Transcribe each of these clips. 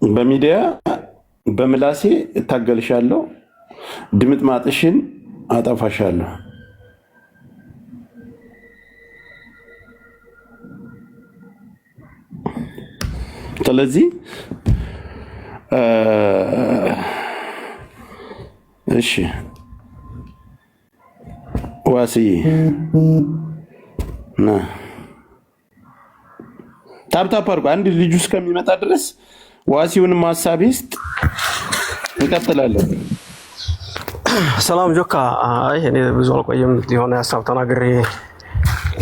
በሚዲያ በምላሴ እታገልሻለሁ፣ ድምጥማጥሽን አጠፋሻለሁ። ስለዚህ እሺ ዋስዬ ና ታፕታፕ አድርጎ አንድ ልጁ እስከሚመጣ ድረስ ዋሲውን ሐሳብ ይስጥ፣ እንቀጥላለን። ሰላም ጆካ። አይ እኔ ብዙ አልቆየም፣ የሆነ ሐሳብ ተናግሬ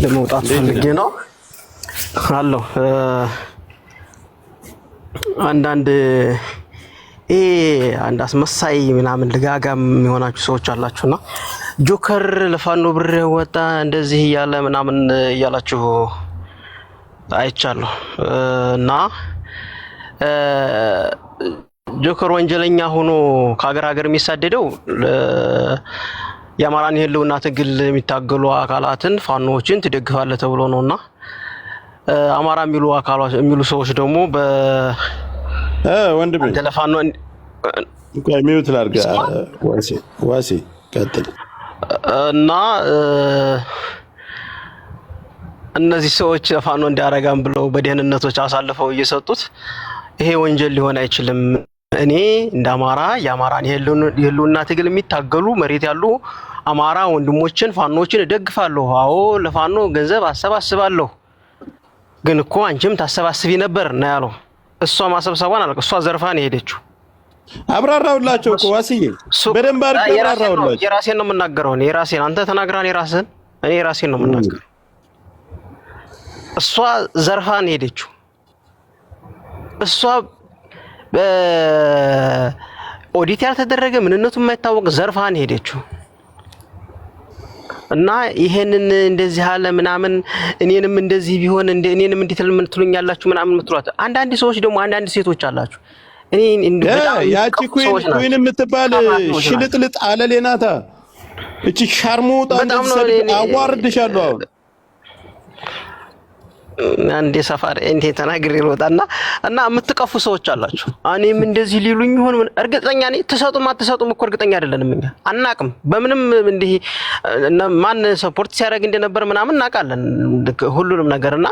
ለመውጣት ፈልጌ ነው አለው። አንድ አስመሳይ ምናምን ልጋጋም የሆናችሁ ሰዎች አላችሁና ጆከር ለፋኖ ብር ወጣ እንደዚህ እያለ ምናምን እያላችሁ አይቻለሁ። እና ጆከር ወንጀለኛ ሆኖ ከሀገር ሀገር የሚሳደደው የአማራን የህልውና ትግል የሚታገሉ አካላትን ፋኖዎችን ትደግፋለህ ተብሎ ነውና አማራ የሚሉ ሰዎች ደግሞ ወንድሜ ለፋኖ ሚዩት ላድርግ። ዋሴ ቀጥል። እና እነዚህ ሰዎች ፋኖ እንዲያረጋም ብለው በደህንነቶች አሳልፈው እየሰጡት ይሄ ወንጀል ሊሆን አይችልም። እኔ እንደ አማራ የአማራን የህልውና ትግል የሚታገሉ መሬት ያሉ አማራ ወንድሞችን ፋኖችን እደግፋለሁ። አዎ ለፋኖ ገንዘብ አሰባስባለሁ። ግን እኮ አንቺም ታሰባስቢ ነበር እና ያለው እሷ ማሰብሰቧን አልቀ እሷ ዘርፋን ሄደችው። አብራራውላቸው እኮ ዋስዬ በደንብ አድርገህ አብራራውላቸው። የራሴን ነው የምናገረው እኔ የራሴን። አንተ ተናግራን የራስህን፣ እኔ የራሴን ነው የምናገረው። እሷ ዘርፋን ሄደችው። እሷ ኦዲት ያልተደረገ ምንነቱ የማይታወቅ ዘርፋን ሄደችው። እና ይሄንን እንደዚህ አለ ምናምን እኔንም እንደዚህ ቢሆን እኔንም እንዴት ትሉኛላችሁ ምናምን የምትሏት አንዳንድ ሰዎች ደግሞ አንዳንድ ሴቶች አላችሁ። እኔ ያቺ ኩዊን የምትባል ሽልጥልጥ አለሌ ናታ። እቺ ሻርሙጣ አዋርድሻለሁ። አሁን አንዴ ሰፋሪ እንዴ ተናግሬ ልወጣና እና የምትቀፉ ሰዎች አላችሁ። እኔም እንደዚህ ሊሉኝ ይሆን እርግጠኛ ነኝ። ተሰጡም አትሰጡም እኮ እርግጠኛ አይደለንም እኛ አናቅም። በምንም እንዴ ማን ሰፖርት ሲያደርግ እንደነበር ምናምን እናውቃለን ሁሉንም ነገርና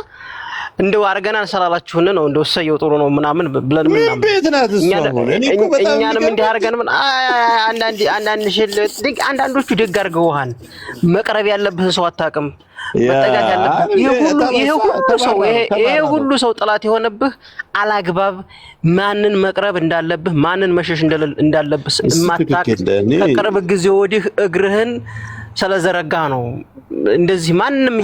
እንደው አርገና እንሰራላችሁን ነው እንደው ሰየው ጥሩ ነው ምናምን ብለን ምናምን ቤትናት እኛንም እንዲህ አርገን ምን አንዳንዶቹ ደግ አርገውሃን መቅረብ ያለብህን ሰው አታውቅም። መጠጋት ያለብህ ይሄ ሁሉ ሰው ጥላት የሆነብህ አላግባብ ማንን መቅረብ እንዳለብህ ማንን መሸሽ እንዳለብህ ማታቅ ከቅርብ ጊዜ ወዲህ እግርህን ስለዘረጋ ነው እንደዚህ ማንም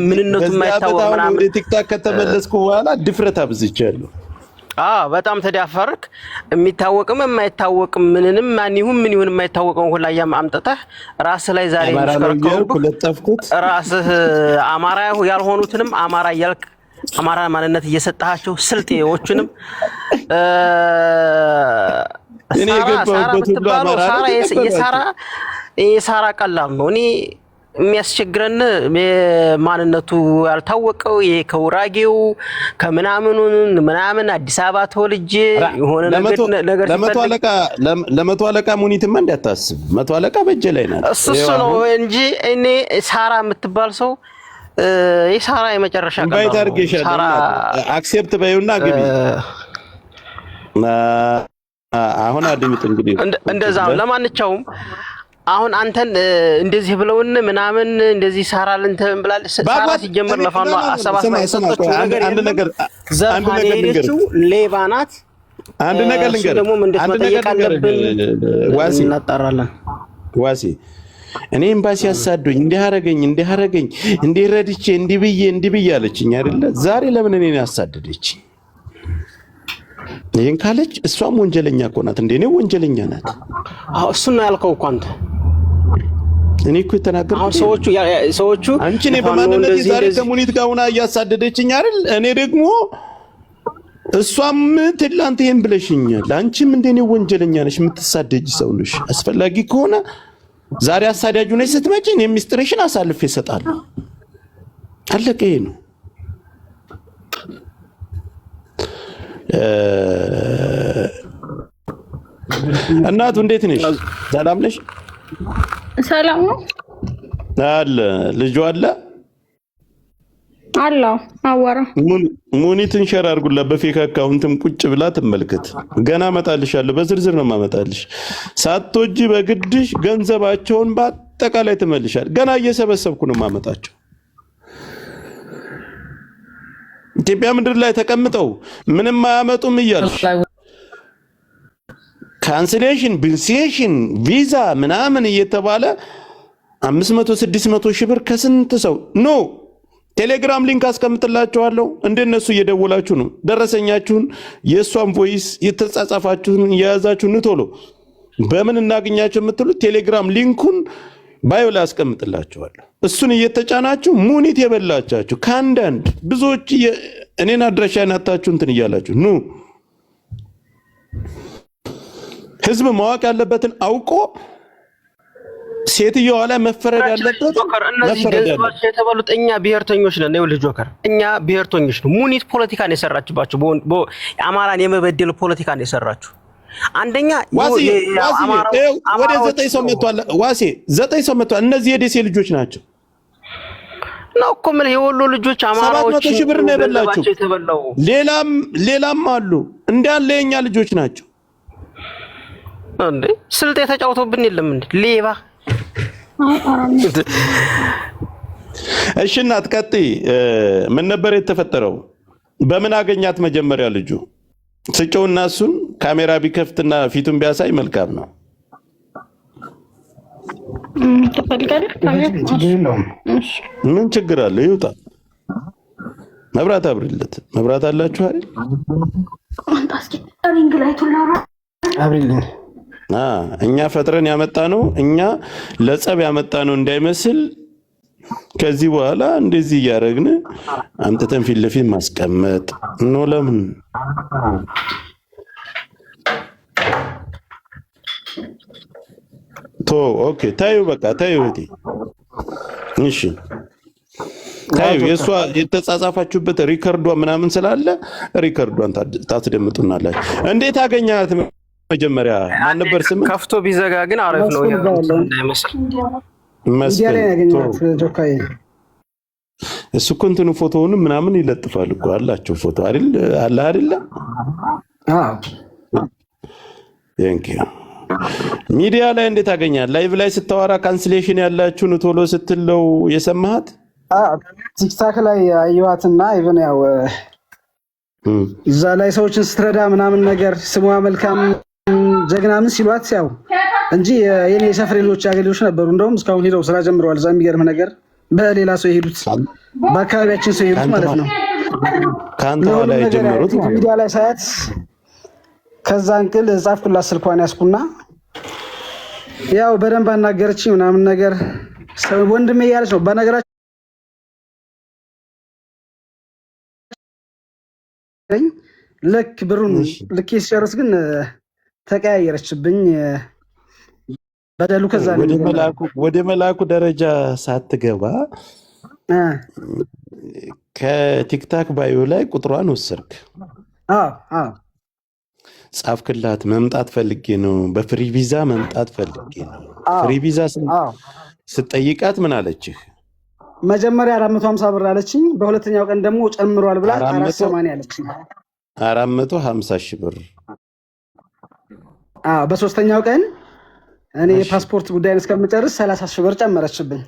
ምንነቱ የማይታወቅ ምናምን ቲክታክ ከተመለስኩ በኋላ ድፍረት አብዝቻለሁ። በጣም ተዳፈርክ። የሚታወቅም የማይታወቅም ምንንም ማን ይሁን የማይታወቀው ሁላ አምጥተህ ራስህ ላይ ዛሬ ለጠፍኩት ራስህ አማራ ያልሆኑትንም አማራ እያልክ አማራ ማንነት እየሰጣቸው ስልጤዎችንም እኔ ገባሁበት ሁሉ አማራ የሳራ ቀላል ነው። እኔ የሚያስቸግረን ማንነቱ ያልታወቀው ይሄ ከውራጌው ከምናምን አዲስ አበባ ተወልጄ የሆነ ነገር ለመቶ አለቃ ሙኒትማ እንዳታስብ፣ መቶ አለቃ በእጄ ላይ ናት። እሱ ነው እንጂ እኔ ሳራ የምትባል ሰው የሳራ የመጨረሻ ቀላል ሳራ አክሴፕት በይውና ግቢ። አሁን አድምጥ እንግዲህ እንደዛ ነው። ለማንኛውም አሁን አንተን እንደዚህ ብለውን ምናምን እንደዚህ ሳራ ለንተን ብላል። ሳራ ሲጀመር ለፋኖ አሰባስባ ሰጠችው ነገር ሌባ ናት። አንድ ነገር ልንገር ደግሞ ምን እንደተጠየቀ አለብን ዋሲ እናጣራለን። ዋሲ እኔ ኤምባሲ ያሳዱኝ እንዲያረገኝ እንዲረድቼ እንዲብዬ አለችኝ አይደለ? ዛሬ ለምን እኔን ያሳደደች? ይሄን ካለች እሷም ወንጀለኛ እኮ ናት። እንዴ ነው ወንጀለኛ ናት። እሱን ነው ያልከው እኮ አንተ። እኔ እኮ የተናገርኩት አሁን ሰዎቹ አንቺ ነኝ በማንነት ዛሬ ከሙኒት ጋር ሆና እያሳደደችኝ አይደል? እኔ ደግሞ እሷም ትላንት ይሄን ብለሽኛል። አንቺም እንደኔ ወንጀለኛ ነሽ፣ የምትሳደጂ ሰው ነሽ። አስፈላጊ ከሆነ ዛሬ አሳዳጁ ነሽ ስትመጪ እኔ ሚስጥርሽን አሳልፌ እሰጣለሁ። አለቀ። ይሄ ነው እናቱ እንዴት ነሽ? ሰላም ነሽ? ሰላም ነው አለ ልጁ አለ አላው አወራ ሙኒትን ሸር አድርጉላት በፌክ አካውንትም ቁጭ ብላ ትመልከት። ገና እመጣልሻለሁ፣ በዝርዝር ነው የማመጣልሽ። ሳትወጂ በግድሽ ገንዘባቸውን በአጠቃላይ ትመልሻል። ገና እየሰበሰብኩ ነው የማመጣቸው። ኢትዮጵያ ምድር ላይ ተቀምጠው ምንም አያመጡም እያልሽ ካንስሌሽን ቢልሴሽን ቪዛ ምናምን እየተባለ 500 600 ሺህ ብር ከስንት ሰው ኖ ቴሌግራም ሊንክ አስቀምጥላችኋለሁ። እንደነሱ እየደወላችሁ ነው ደረሰኛችሁን የሷን ቮይስ የተጻጻፋችሁን የያዛችሁ ንቶሎ በምን እናገኛችሁ የምትሉ ቴሌግራም ሊንኩን ባዮ ላይ አስቀምጥላችኋለሁ። እሱን እየተጫናችሁ ሙኒት የበላቻችሁ ካንዳንድ ብዙዎች እኔን አድራሻዬን አጣችሁ እንትን እያላችሁ ኑ ህዝብ ማወቅ ያለበትን አውቆ ሴትዮዋ ላይ መፈረድ ያለበት እነዚህ ገንዘባቸው የተባሉት እኛ ብሔርተኞች ነን። ይኸውልህ ጆከር እኛ ብሔርተኞች ነው። ሙኒት ፖለቲካን የሰራችባችሁ አማራን የመበደል ፖለቲካን የሰራችሁ አንደኛ ወደ 9 ሰው መጥቷል። ዋሴ 9 ሰው መጥቷል። እነዚህ የደሴ ልጆች ናቸው ነው እኮ ምን የወሎ ልጆች አማራዎች 700 ሺህ ብር ነው የበላቸው። ሌላም አሉ እንዳለ የኛ ልጆች ናቸው። እንዴ ስልጤ ተጫውቶብን የለም እንዴ ሌባ። እሺ እናት ቀጥይ። ምን ነበር የተፈጠረው? በምን አገኛት? መጀመሪያ ልጁ ስጨውና እሱን ካሜራ ቢከፍትና ፊቱን ቢያሳይ መልካም ነው። ምን ችግር አለ? ይውጣ። መብራት አብሪለት። መብራት አላችሁ አይደል? አብሪልን። እኛ ፈጥረን ያመጣ ነው፣ እኛ ለጸብ ያመጣ ነው እንዳይመስል። ከዚህ በኋላ እንደዚህ እያደረግን አምጥተን ፊት ለፊት ማስቀመጥ ነው። ለምን ኦኬ ታዩ፣ በቃ ታዩ እህቴ። እሺ ታዩ። የሷ የተጻጻፋችሁበት ሪከርዷ ምናምን ስላለ ሪከርዷን ታስደምጡናላችሁ። እንዴት አገኛት? መጀመሪያ ማን ነበር ስም? ከፍቶ ቢዘጋ ግን አሪፍ ነው እንዳይመስል መስጊያ ላይ ያገኛት ጆካዬ። እሱ እኮ እንትኑ ፎቶውን ምናምን ይለጥፋል እኮ አላቸው ፎቶ አይደል? አለ አይደለ? አዎ ቴንኪው። ሚዲያ ላይ እንዴት አገኛት? ላይቭ ላይ ስታወራ ካንስሌሽን ያላችሁን ቶሎ ስትለው የሰማሃት? ቲክታክ ላይ አየኋትና ኢቭን ያው እዛ ላይ ሰዎችን ስትረዳ ምናምን ነገር ስሟ መልካም ጀግና ምን ሲሏት ያው እንጂ የኔ ሰፈር ልጆች ያገሌዎች ነበሩ። እንደውም እስካሁን ሄደው ስራ ጀምረዋል። እዛ የሚገርም ነገር በሌላ ሰው የሄዱት በአካባቢያችን ሰው የሄዱት ማለት ነው። ካንተ ላይ ጀመሩት ሚዲያ ላይ ሳያት ከዛ እንቅል ጻፍኩላት፣ ስልኳን ያስኩና ያው በደንብ አናገረችኝ ምናምን ነገር ወንድሜ እያለች ነው በነገራችን ልክ ብሩን ልክ ሲጨርስ ግን ተቀያየረችብኝ። በደሉ ከዛ ወደ መላኩ ደረጃ ሳትገባ ከቲክታክ ባዮ ላይ ቁጥሯን ወሰርክ። ጻፍክላት። መምጣት ፈልጌ ነው፣ በፍሪ ቪዛ መምጣት ፈልጌ ነው። ፍሪ ቪዛ ስትጠይቃት ምን አለችህ? መጀመሪያ 450 ብር አለችኝ። በሁለተኛው ቀን ደግሞ ጨምሯል ብላ 480 አለችኝ። 450 ሺህ ብር። በሶስተኛው ቀን እኔ የፓስፖርት ጉዳይን እስከምጨርስ 30 ሺህ ብር ጨመረችብኝ።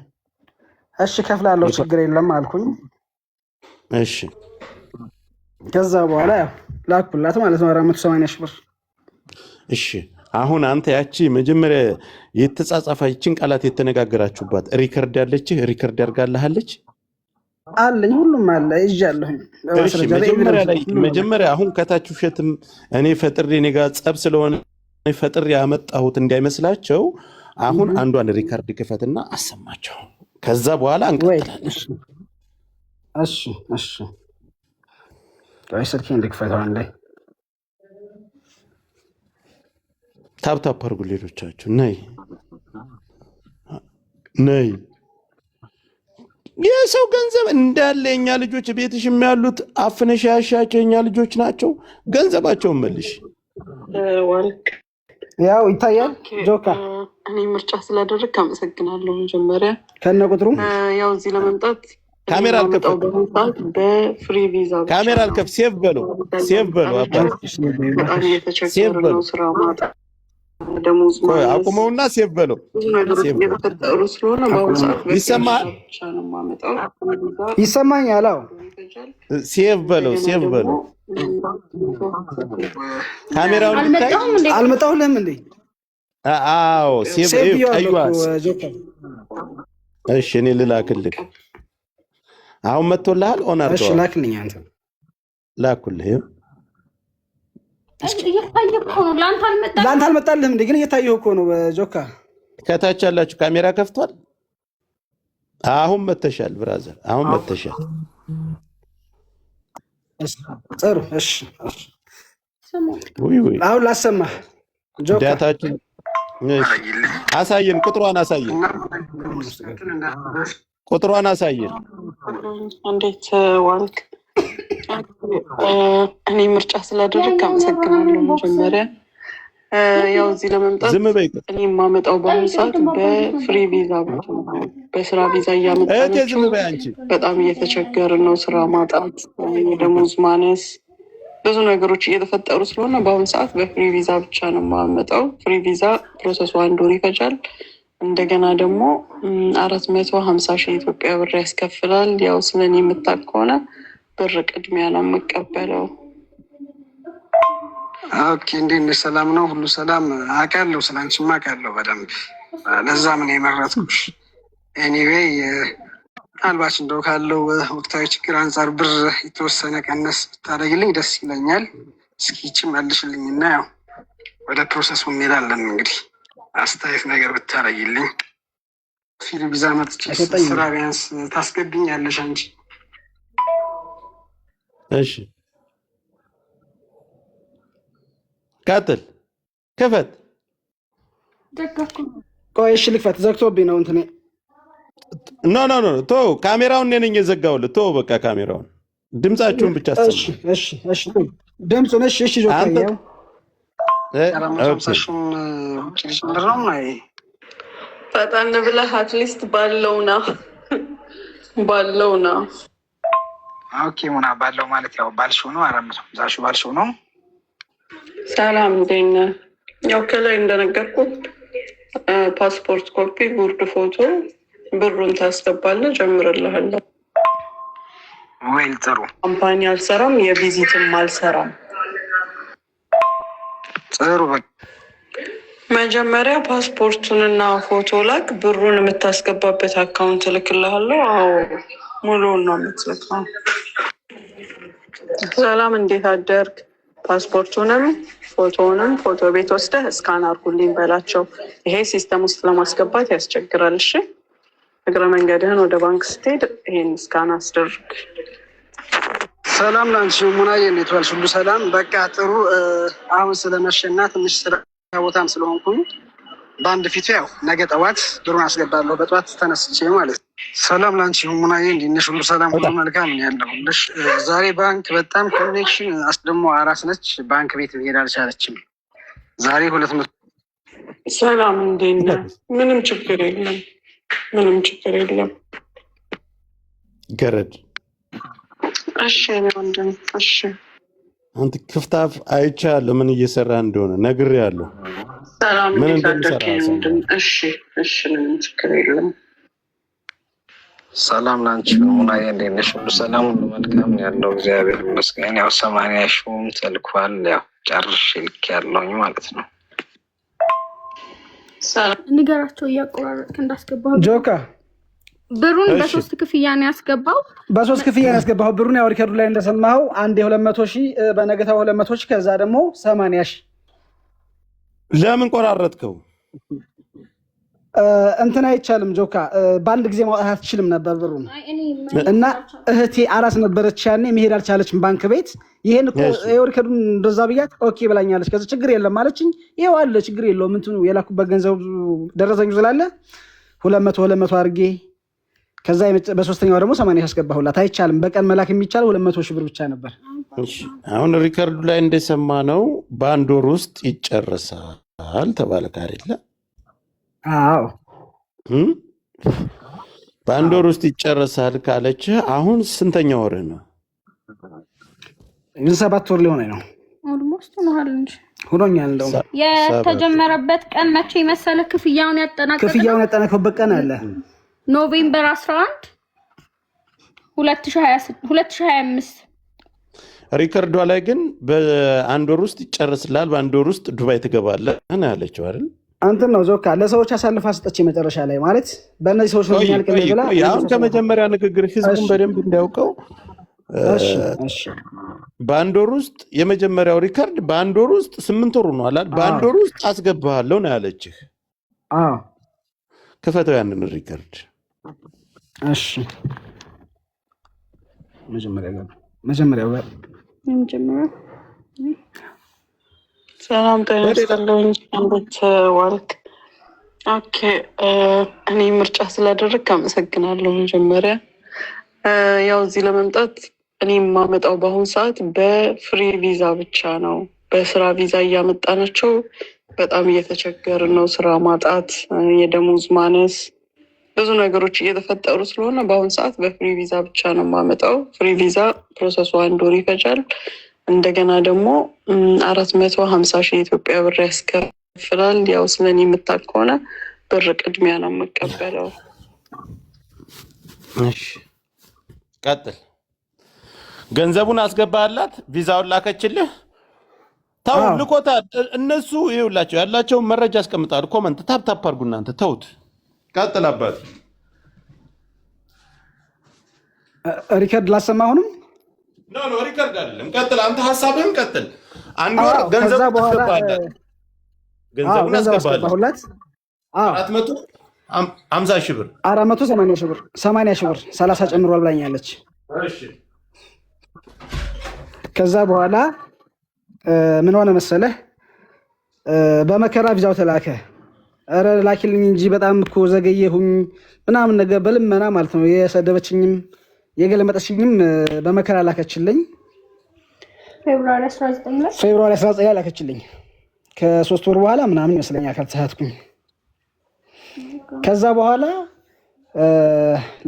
እሺ ከፍላለሁ ችግር የለም አልኩኝ። እሺ ከዛ በኋላ ያው ላኩላት ማለት ነው 480 ሺህ ብር። እሺ አሁን አንተ ያቺ መጀመሪያ የተጻጻፋችን ቃላት የተነጋገራችሁባት ሪከርድ ያለችህ ሪከርድ ያርጋልሃለች? አለኝ፣ ሁሉም አለ ይዣለሁኝ። መጀመሪያ አሁን ከታች ውሸትም እኔ ፈጥሬ እኔ ጋር ጸብ ስለሆነ ፈጥሬ ያመጣሁት እንዳይመስላቸው አሁን አንዷን ሪከርድ ክፈትና አሰማቸው። ከዛ በኋላ እንቀጥላለን። እሺ እሺ ስልኬን ልክፈተው አንዴ። ታፕታፕ አድርጉ ሌሎቻችሁ። ነይ ነይ የሰው ገንዘብ እንዳለ የኛ ልጆች ቤትሽም ያሉት አፍነሽ ያሻቸው የኛ ልጆች ናቸው። ገንዘባቸውን መልሽ። ያው ይታያል። ጆካ እኔ ምርጫ ስላደረግክ አመሰግናለሁ። መጀመሪያ ከነ ቁጥሩ ያው እዚህ ለመምጣት ካሜራ አልከፈት በፍሪ ቪዛ ካሜራ አልከፍ ሴቭ በለው አባት በጣም እየተቸገረ ነው ስራ ማጣ ደሞዝ ማለት አቁመውና ሴቭ በለው የተፈጠሩ ስለሆነ በአሁኑ ሰዓት ይሰማኛል። አዎ ሴቭ በለው ካሜራውን አልመጣሁልህም እንዴ? አዎ ሴቭ ቀዩዋስ። እሺ እኔ ልላክልህ። አሁን መጥቶልሃል። ኦናር እሺ ላክልኝ። አንተ ላኩልህ። ለአንተ አልመጣልህም እንዴ? ግን እየታየሁ እኮ ነው። ጆካ ከታች ያላችሁ ካሜራ ከፍቷል። አሁን መተሻል ብራዘር፣ አሁን መተሻል። ጥሩ እሺ። አሁን ላሰማህ ጆካ። ዳታችን አሳየን፣ ቁጥሯን አሳየን፣ እንዴት ዋልክ? እኔ ምርጫ ስላደረግክ አመሰግናለሁ። መጀመሪያ ያው እዚህ ለመምጣት እኔ የማመጣው በአሁኑ ሰዓት በፍሪ ቪዛ በስራ ቪዛ እያመጣናቸው በጣም እየተቸገርን ነው። ስራ ማጣት፣ ደሞዝ ማነስ፣ ብዙ ነገሮች እየተፈጠሩ ስለሆነ በአሁኑ ሰዓት በፍሪ ቪዛ ብቻ ነው የማመጣው። ፍሪ ቪዛ ፕሮሰሱ 1 ወር ይፈጃል። እንደገና ደግሞ 450,000 የኢትዮጵያ ብር ያስከፍላል። ያው ስለኔ የምታውቅ ከሆነ ብር ቅድሚያ ነው የምቀበለው። ኦኬ፣ እንዴት ነሽ? ሰላም ነው? ሁሉ ሰላም? አውቃለሁ፣ ስላንቺማ አውቃለሁ በደንብ። ለዛ ምን የመረጥኩሽ። ኤኒዌይ ምናልባት እንደው ካለው ወቅታዊ ችግር አንጻር ብር የተወሰነ ቀነስ ብታደርግልኝ ደስ ይለኛል። እስኪ ይህቺ መልሽልኝና ያው ወደ ፕሮሰሱ እንሄዳለን። እንግዲህ አስተያየት ነገር ብታደርግልኝ። ፊል ቪዛ መጥቼ ስራ ቢያንስ ታስገብኛለሽ አንቺ። እሺ ቀጥል። ክፈት። ቆይ እሺ ልክፈት። ዘግቶብኝ ነው እንትኔ። ኖ ተው፣ ካሜራውን እኔ ነኝ የዘጋሁልህ። ተው በቃ ካሜራውን፣ ድምጻችሁን ብቻ አሰማ። እሺ ድምጹን። እሺ ጆካ ያው ፈጣን ብለህ አትሊስት ባለውና ኦኬ ሙና ባለው ማለት ያው ባልሽው ነው። 450 ባልሽው ነው። ሰላም እንዴት ነህ? ያው ከላይ እንደነገርኩት ፓስፖርት ኮፒ፣ ጉርድ ፎቶ፣ ብሩን ታስገባለህ፣ ጀምርልሃለሁ። ወይል ጥሩ። ካምፓኒ አልሰራም፣ የቪዚትም አልሰራም። ጥሩ። መጀመሪያ ፓስፖርቱንና ፎቶ ላክ፣ ብሩን የምታስገባበት አካውንት እልክልሃለሁ። አዎ ሙሉውን ነው የምትልከው። ሰላም እንዴት አደርግ? ፓስፖርቱንም ፎቶውንም ፎቶ ቤት ወስደህ እስካን አድርጉልኝ በላቸው። ይሄ ሲስተም ውስጥ ለማስገባት ያስቸግራል። እሺ እግረ መንገድህን ወደ ባንክ ስትሄድ ይሄን እስካን አስደርግ። ሰላም ላንቺ ሙናዬ፣ እንዴት ዋልሽ? ሁሉ ሰላም? በቃ ጥሩ። አሁን ስለመሸና ትንሽ ስራ ቦታም ስለሆንኩኝ በአንድ ፊቱ ያው ነገ ጠዋት ብሩን አስገባለሁ፣ በጠዋት ተነስቼ ማለት ነው። ሰላም ላንቺ ሙናዬ፣ እንዴት ነሽ? ሁሉ ሰላም፣ ሁሉ መልካም ነው ያለሁልሽ። ዛሬ ባንክ በጣም ኮኔክሽን አስደሞ አራስ ነች፣ ባንክ ቤት መሄድ አልቻለችም። ዛሬ 200 ሰላም እንዴት ነህ? ምንም ችግር የለም። ገረድ እሺ ወንድም፣ እሺ አንተ ክፍታፍ አይቻለሁ፣ ምን እየሰራ እንደሆነ ነግሬሃለሁ። ሰላም እንዴት አደርክ ወንድም? እሺ ምንም ችግር የለም። ሰላም ላንቺ ሙናዬ፣ እንዴት ነሽ? ሁሉ ሰላም፣ ሁሉ መልካም ያለው እግዚአብሔር ይመስገን። ያው 80,000 ተልኳል፣ ያው ጨርሼ ልኬያለሁኝ ማለት ነው። ሰላም ንገራቸው እያቆራረጥክ እንዳስገባው ጆካ። ብሩን በ3 ክፍያ ነው ያስገባው። በ3 ክፍያ ነው ያስገባው ብሩን። ያው ሪከርዱ ላይ እንደሰማኸው አንዴ 200,000 በነገታው 200,000 ከዛ ደግሞ 80,000። ለምን ቆራረጥከው? እንትን አይቻልም ጆካ፣ በአንድ ጊዜ ማውጣት አትችልም ነበር ብሩን። እና እህቴ አራስ ነበረች ያኔ፣ መሄድ አልቻለችም ባንክ ቤት። ይሄን እኮ ሪከርዱን እንደዛ ብያት ኦኬ ብላኛለች። ከዛ ችግር የለም አለችኝ። ይሄው አለ ችግር የለውም እንትኑ የላኩበት ገንዘብ ደረሰኝ ስላለ 200 አድርጌ ከዛ በሶስተኛው ደግሞ 80 ያስገባሁላት። አይቻልም በቀን መላክ የሚቻለው 200 ሺህ ብር ብቻ ነበር። እሺ አሁን ሪከርዱ ላይ እንደሰማነው በአንድ ወር ውስጥ ይጨርሳል ተባለ አይደለ? አዎ በአንድ ወር ውስጥ ይጨርሳል ካለች አሁን ስንተኛ ወር ነው? 7 ወር ሊሆነ ነው። ኦልሞስት ነው እንጂ ሆኖኛል። እንደው የተጀመረበት ቀን መቼ መሰለ? ክፍያውን ያጠናቀቀበት ቀን አለ ኖቬምበር 11 2025። ሪከርዷ ላይ ግን በአንድ ወር ውስጥ ይጨርስላል፣ በአንድ ወር ውስጥ ዱባይ ትገባለህ ነው ያለችው አይደል? አንተ ነው ዞካ ለሰዎች አሳልፋ ሰጠች መጨረሻ ላይ ማለት በእነዚህ ሰዎች ነው የሚያልቀው ብላ ያው ከመጀመሪያ ንግግር ህዝቡን በደንብ እንዲያውቀው በአንድ ወር ውስጥ የመጀመሪያው ሪከርድ በአንድ ወር ውስጥ 8 ወር ነው አይደል? በአንድ ወር ውስጥ አስገባሃለሁ ነው ያለችህ። አዎ ክፈተው ያንን ሪከርድ። እሺ መጀመሪያው ሰላም ጤና ይስጥልኝ። እንዴት ዋልክ? ኦኬ እኔ ምርጫ ስላደረግክ አመሰግናለሁ። መጀመሪያ ያው እዚህ ለመምጣት እኔ የማመጣው በአሁኑ ሰዓት በፍሪ ቪዛ ብቻ ነው። በስራ ቪዛ እያመጣናቸው በጣም እየተቸገርን ነው። ስራ ማጣት፣ የደሞዝ ማነስ፣ ብዙ ነገሮች እየተፈጠሩ ስለሆነ በአሁኑ ሰዓት በፍሪ ቪዛ ብቻ ነው የማመጣው። ፍሪ ቪዛ ፕሮሰሱ 1 ወር ይፈጃል። እንደገና ደግሞ 450 ሺህ የኢትዮጵያ ብር ያስከፍላል። ያው ስለኔ የምታውቅ ከሆነ ብር ቅድሚያ ነው የምቀበለው። እሺ ቀጥል። ገንዘቡን አስገባላት፣ ቪዛውን ላከችልህ። ታው ልኮታል። እነሱ ይኸውላችሁ ያላቸውን መረጃ አስቀምጣሉ። ኮመንት ታፕ አድርጉ እናንተ ተውት። ቀጥል አባት። ሪከርድ ላሰማሁንም ኖ ሪከርድ አይደለም። ቀጥል አንተ ሐሳብህን ቀጥል። አንድ ወር ገንዘቡን አስገባላት። ገንዘቡን አስገባላት 450 ሺህ ብር 480 ሺህ ብር 80 ሺህ ብር 30 ጨምሯል ብላኛለች። እሺ ከዛ በኋላ ምን ሆነ መሰለህ? በመከራ ቪዛው ተላከ። ኧረ ላኪልኝ እንጂ በጣም እኮ ዘገየሁኝ ምናምን ነገር በልመና ማለት ነው። የሰደበችኝም የገለመጠችኝም በመከራ ላከችልኝ። ፌብሩዋሪ 19 ላይ ላከችልኝ። ከ3 ወር በኋላ ምናምን ይመስለኛል ካልተሳሳትኩኝ። ከዛ በኋላ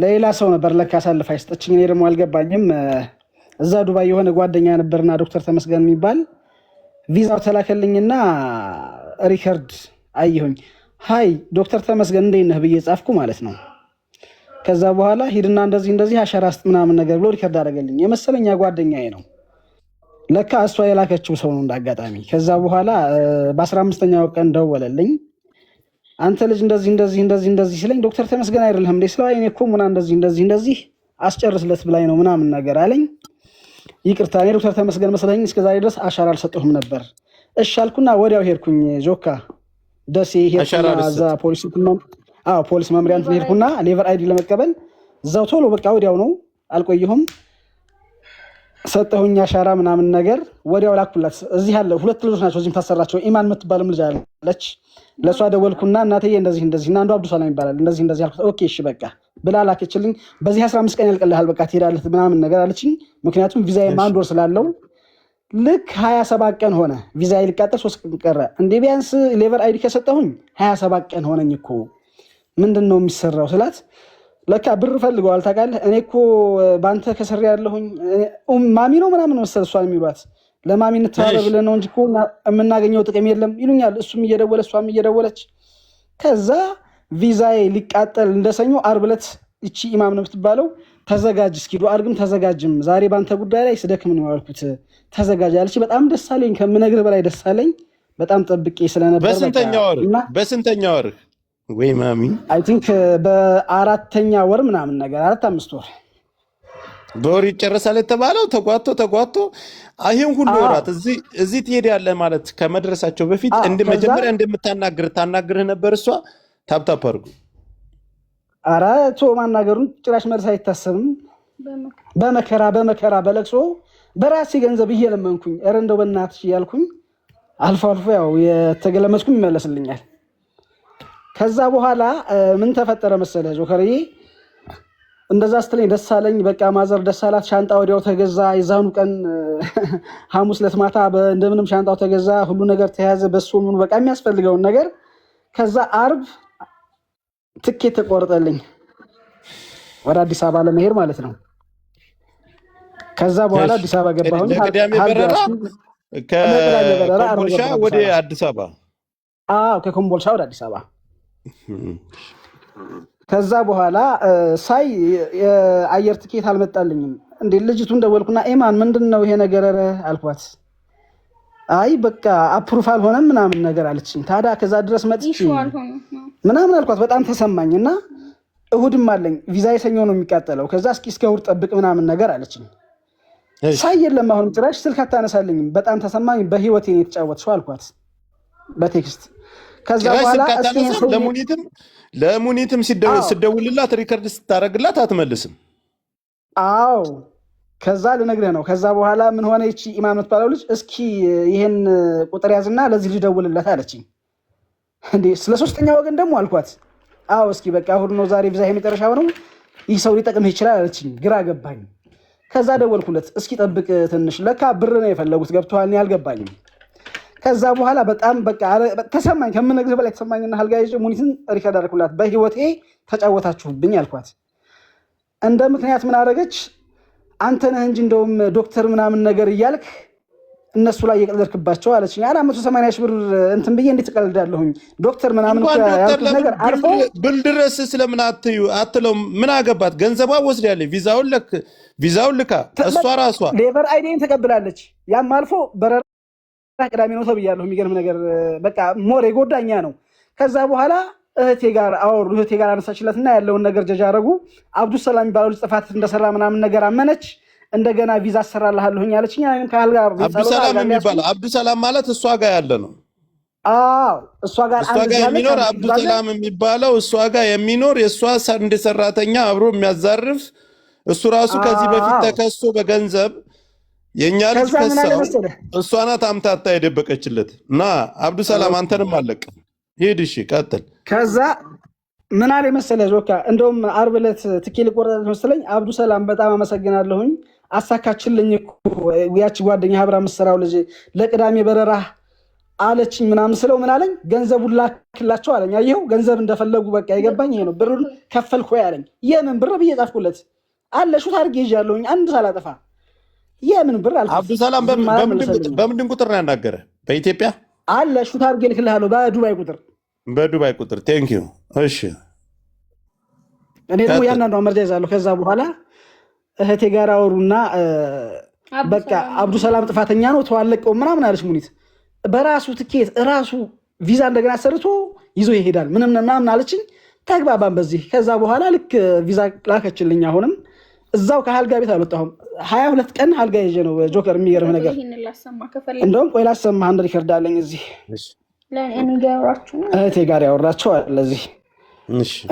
ለሌላ ሰው ነበር ለካ አሳልፋ የሰጠችኝ። እኔ ደግሞ አልገባኝም። እዛ ዱባይ የሆነ ጓደኛ ነበርና ዶክተር ተመስገን የሚባል ቪዛው ተላከልኝና ሪከርድ አየሁኝ። ሃይ ዶክተር ተመስገን እንዴት ነህ ብዬ ጻፍኩ ማለት ነው። ከዛ በኋላ ሂድና እንደዚህ አሻራ ስጥ ምናምን ነገር ብሎ ሪከርድ አደረገልኝ። የመሰለኛ ጓደኛዬ ነው ለካ እሷ የላከችው ሰው ነው እንዳጋጣሚ። ከዛ በኋላ በ15ኛው ቀን ደወለልኝ። አንተ ልጅ እንደዚህ ሲለኝ ዶክተር ተመስገን አይደለም እንዴ ስለው እኔ እኮ ሙና እንደዚህ አስጨርስለት ብላኝ ነው ምናምን ነገር አለኝ። ይቅርታ እኔ ዶክተር ተመስገን መስለኝ እስከዛሬ ድረስ አሻራ አልሰጠሁም ነበር። እሺ አልኩና ወዲያው ሄድኩኝ ጆካ ደሴ ሄድኩና እዛ ፖሊስ መምሪያ እንትን ሄድኩና ሌቨር አይዲ ለመቀበል እዛው ቶሎ በቃ ወዲያው ነው አልቆየሁም። ሰጠሁኝ አሻራ ምናምን ነገር ወዲያው ላኩላት። እዚህ ያለ 2 ልጆች ናቸው እዚህም ታሰራቸው ኢማን የምትባልም ልጅ አለች። ለሷ ደወልኩና እናትዬ እንደዚህ እና አንዱ አብዱሰላም ይባላል እንደዚህ አልኩት። ኦኬ እሺ በቃ ብላ ላከችልኝ። በዚህ 15 ቀን ያልቀልሃል በቃ ትሄዳለህ ምናምን ነገር አለችኝ። ምክንያቱም ቪዛዬ አንድ ወር ስላለው ልክ 27 ቀን ሆነ ቪዛዬ ሊቃጠል 3 ቀን ቀረ። እንዴ ቢያንስ ሌቨር አይዲ ከሰጠሁኝ 27 ቀን ሆነኝ እኮ ምንድነው የሚሰራው ስላት ለካ ብር ፈልገዋል ታውቃለህ። እኔ እኮ ባንተ ከሰሪ ያለሁኝ ማሚ ነው ምናምን መሰል እሷን የሚሏት ለማሚ እንተባበ ብለን ነው እንጂ እኮ የምናገኘው ጥቅም የለም ይሉኛል። እሱም እየደወለ እሷም እየደወለች ከዛ ቪዛዬ ሊቃጠል እንደሰኞ ዓርብ ዕለት እቺ ኢማም ነው የምትባለው ተዘጋጅ እስኪ ዱአ አድርግም ተዘጋጅም ዛሬ ባንተ ጉዳይ ላይ ስደክም ነው ያልኩት ተዘጋጅ አለች። በጣም ደስ አለኝ ከምነግርህ በላይ ደስ አለኝ። በጣም ጠብቄ ስለነበር በስንተኛ ወር ወይ ማሚ አይ ቲንክ በ4ኛ ወር ምናምን ነገር 4-5 ወር በወር ይጨርሳል የተባለው ተጓቶ ይሄን ሁሉ ወራት እዚህ ትሄዳለህ ማለት ከመድረሳቸው በፊት መጀመሪያ ታናግርህ ነበር እሷ። ታፕታፕ አድርጉ። ኧረ ቶ ማናገሩን ጭራሽ መልስ አይታሰብም። በመከራ በለቅሶ በራሴ ገንዘብ እየለመንኩኝ ኧረ እንደው በእናትሽ እያልኩኝ አልፎ ያው የተገለመስኩኝ ይመለስልኛል። ከዛ በኋላ ምን ተፈጠረ መሰለህ ጆከርዬ? እንደዛ ስትለኝ ደስ አለኝ። በቃ ማዘር ደስ አላት። ሻንጣ ወዲያው ተገዛ። የዛኑ ቀን ሐሙስ ዕለት ማታ እንደምንም ሻንጣው ተገዛ፣ ሁሉ ነገር ተያዘ። በሱ ምኑ በቃ የሚያስፈልገውን ነገር። ከዛ አርብ ትኬት ተቆርጠልኝ ወደ አዲስ አበባ ለመሄድ ማለት ነው። ከዛ በኋላ አዲስ አበባ ገባሁኝ። ለቅዳሜ በረራ ከኮምቦልቻ ወደ አዲስ አበባ። አዎ ከኮምቦልቻ ወደ አዲስ አበባ። ከዛ በኋላ ሳይ የአየር ትኬት አልመጣልኝም። እንዴ ልጅቱን ደወልኩና ኤማን ምንድነው ይሄ ነገር አልኳት። አይ በቃ አፕሩፍ አልሆነም ምናምን ነገር አለችኝ። ታዲያ ከዛ ድረስ መጥቼ ምናምን አልኳት። በጣም ተሰማኝና እሁድም አለኝ ቪዛ የሰኞ ነው የሚቃጠለው። ከዛ እስከ እሁድ ጠብቅ ምናምን ነገር አለችኝ። ሳይ የለም አሁንም ጭራሽ ስልክ አታነሳልኝም። በጣም ተሰማኝ። በህይወቴ ነው የተጫወትሽው አልኳት በቴክስት። ከዛ በኋላ ለሙኒትም ሲደውልላት ሪከርድ ስታደርግላት አትመልስም። አዎ ከዛ ልነግርህ ነው። ከዛ በኋላ ምን ሆነ ይቺ ኢማም የምትባለው ልጅ እስኪ ይሄን ቁጥር ያዝና ለዚህ ልጅ ደውልለት አለችኝ። እንዴ ስለ ሶስተኛ ወገን ደግሞ አልኳት። አዎ እስኪ በቃ እሑድ ነው ዛሬ ቪዛ የመጨረሻው ነው፣ ይህ ሰው ሊጠቅምህ ይችላል አለችኝ። ግራ ገባኝ። ከዛ ደወልኩለት። እስኪ ጠብቅ ትንሽ፣ ለካ ብር ነው የፈለጉት። ገብቶሃል? እኔ አልገባኝም። ከዛ በኋላ በጣም በቃ ተሰማኝ፣ ከምነግርህ በላይ ተሰማኝና አልጋ ይዤ ሙኒትን ሪከርድ አደረኩላት። በህይወቴ ተጫወታችሁብኝ አልኳት። እንደ ምክንያት ምን አደረገች? አንተ ነህ እንጂ እንደውም ዶክተር ምናምን ነገር እያልክ እነሱ ላይ የቀለድክባቸው አለችኝ። 480 ሺህ ብር እንትን ብዬ እንዴት እቀልዳለሁኝ? ዶክተር ምናምን ያልኩት ነገር አልፎ ብል ድረስ ስለምን አትለውም? ምን አገባት? ገንዘቧ ወስዳለች፣ ቪዛውን ልካ እሷ ራሷ ሌበር አይዲን ተቀብላለች። ያም አልፎ በረራ ቅዳሜ ነው ተብያለሁ። የሚገርም ነገር በቃ ሞር የጎዳኛ ነው። ከዛ በኋላ እህቴ ጋር አወሩ። እህቴ ጋር አነሳችለትና ያለውን ነገር ጀጃ አረጉ። አብዱሰላም የሚባለው ልጅ ጥፋት እንደሰራ ምናምን ነገር አመነች። እንደገና ቪዛ አሰራልሃለሁኝ አለችኝ። አብዱሰላም ማለት እሷ ጋር ያለ ነው። አዎ እሷ ጋር የሚኖር አብዱሰላም የሚባለው እሷ ጋር የሚኖር የእሷ እንደ ሰራተኛ አብሮ የሚያዛርፍ እሱ ራሱ ከዚህ በፊት ተከሶ በገንዘብ የእኛ ልጅ ከሳው እሷ ናት አምታታ የደበቀችለት እና አብዱሰላም አንተንም አለቅ ሄድ። እሺ ቀጥል። ከዛ ምን አለ መሰለህ ጆካ፣ እንደውም ዓርብ ዕለት ትኬት ልቆርጥ መሰለኝ። አብዱሰላም በጣም አመሰግናለሁኝ አሳካችልኝ እኮ ያቺ ጓደኛ አብራ መስራው ልጅ ለቅዳሜ በረራ አለችኝ ምናምን ስለው ምን አለኝ? ገንዘቡን ላክላቸው አለኝ። አየኸው ገንዘብ እንደፈለጉ በቃ የገባኝ ይሄ ነው። ብሩን ከፈልኩ ያለኝ የምን ብር ብዬ ጻፍኩለት አለ ሹት አድርጌ ይዣለሁኝ አንድ ሳላጠፋ የምን ብር አልኩት። አብዱሰላም በምንድን ቁጥር ነው ያናገረ? በኢትዮጵያ አለ ሹት አድርጌ ልክልሃለሁ በዱባይ ቁጥር ቴንክ ዩ። እሺ እኔ ደግሞ ያንዳንዷ መረጃ ይዛለሁ። ከዛ በኋላ እህቴ ጋር አወሩና በቃ አብዱሰላም ጥፋተኛ ነው ተዋለቀው ምናምን አለች ሙኒት። በራሱ ትኬት ራሱ ቪዛ እንደገና ሰርቶ ይዞ ይሄዳል ምናምን አለችኝ። ተግባባን በዚህ። ከዛ በኋላ ልክ ቪዛ ላከችልኝ። አሁንም እዛው ከአልጋ ቤት አልወጣሁም። 22 ቀን አልጋ ይዤ ነው ጆከር። የሚገርም ነገር እንደውም ቆይ ላሰማህ፣ አንድ ሪከርድ አለኝ እዚህ እህቴ ጋር ያወራቸው አለ እዚህ።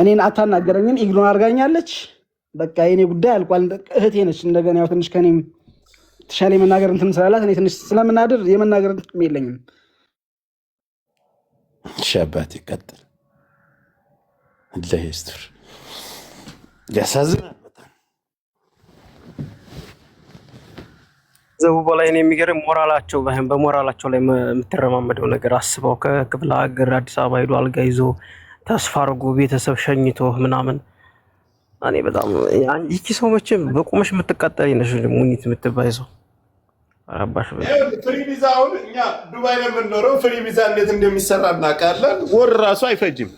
እኔን አታናገረኝም፣ ኢግኖር አድርጋኛለች። በቃ የኔ ጉዳይ አልቋል። እህቴ ነች። እንደገና ያው ትንሽ ከኔም ተሻለ የመናገር እንትን ስላላት እኔ ትንሽ ስለምናድር የመናገር እንትን የለኝም። ሻባት ይቀጥል። አላህ ይስጥር። ያሳዝናል በጣም ዘቡ በላይ ነው የሚገርም ሞራላቸው በሞራላቸው ላይ የምትረማመደው ነገር አስበው። ከክፍለ ሀገር አዲስ አበባ ሄዶ አልጋ ይዞ ተስፋ አድርጎ ቤተሰብ ሸኝቶ ምናምን። እኔ በጣም ይቺ ሰው መቼም በቁመሽ የምትቀጠል ነሽ ሙኒት የምትባይዘው አባሽ ፍሪ ቪዛውን እኛ ዱባይ ላይ የምንኖረው ፍሪ ቪዛ እንዴት እንደሚሰራ እናውቃለን። ወር ራሱ አይፈጅም።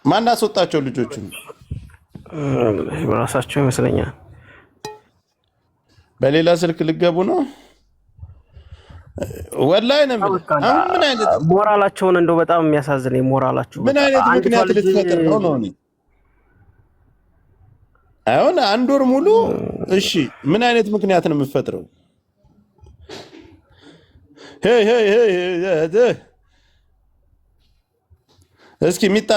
ማን አስወጣቸው ልጆቹን? ራሳቸው ይመስለኛል። በሌላ ስልክ ልገቡ ነው ወላሂ ነው። ምን አይነት ሞራላቸውን እንደው በጣም የሚያሳዝነኝ ሞራላቸው ምን አይነት ምክንያት ልትፈጥር ነው ነው? አሁን አንድ ወር ሙሉ እሺ፣ ምን አይነት ምክንያት ነው የምትፈጥረው? እስኪ ሚጣ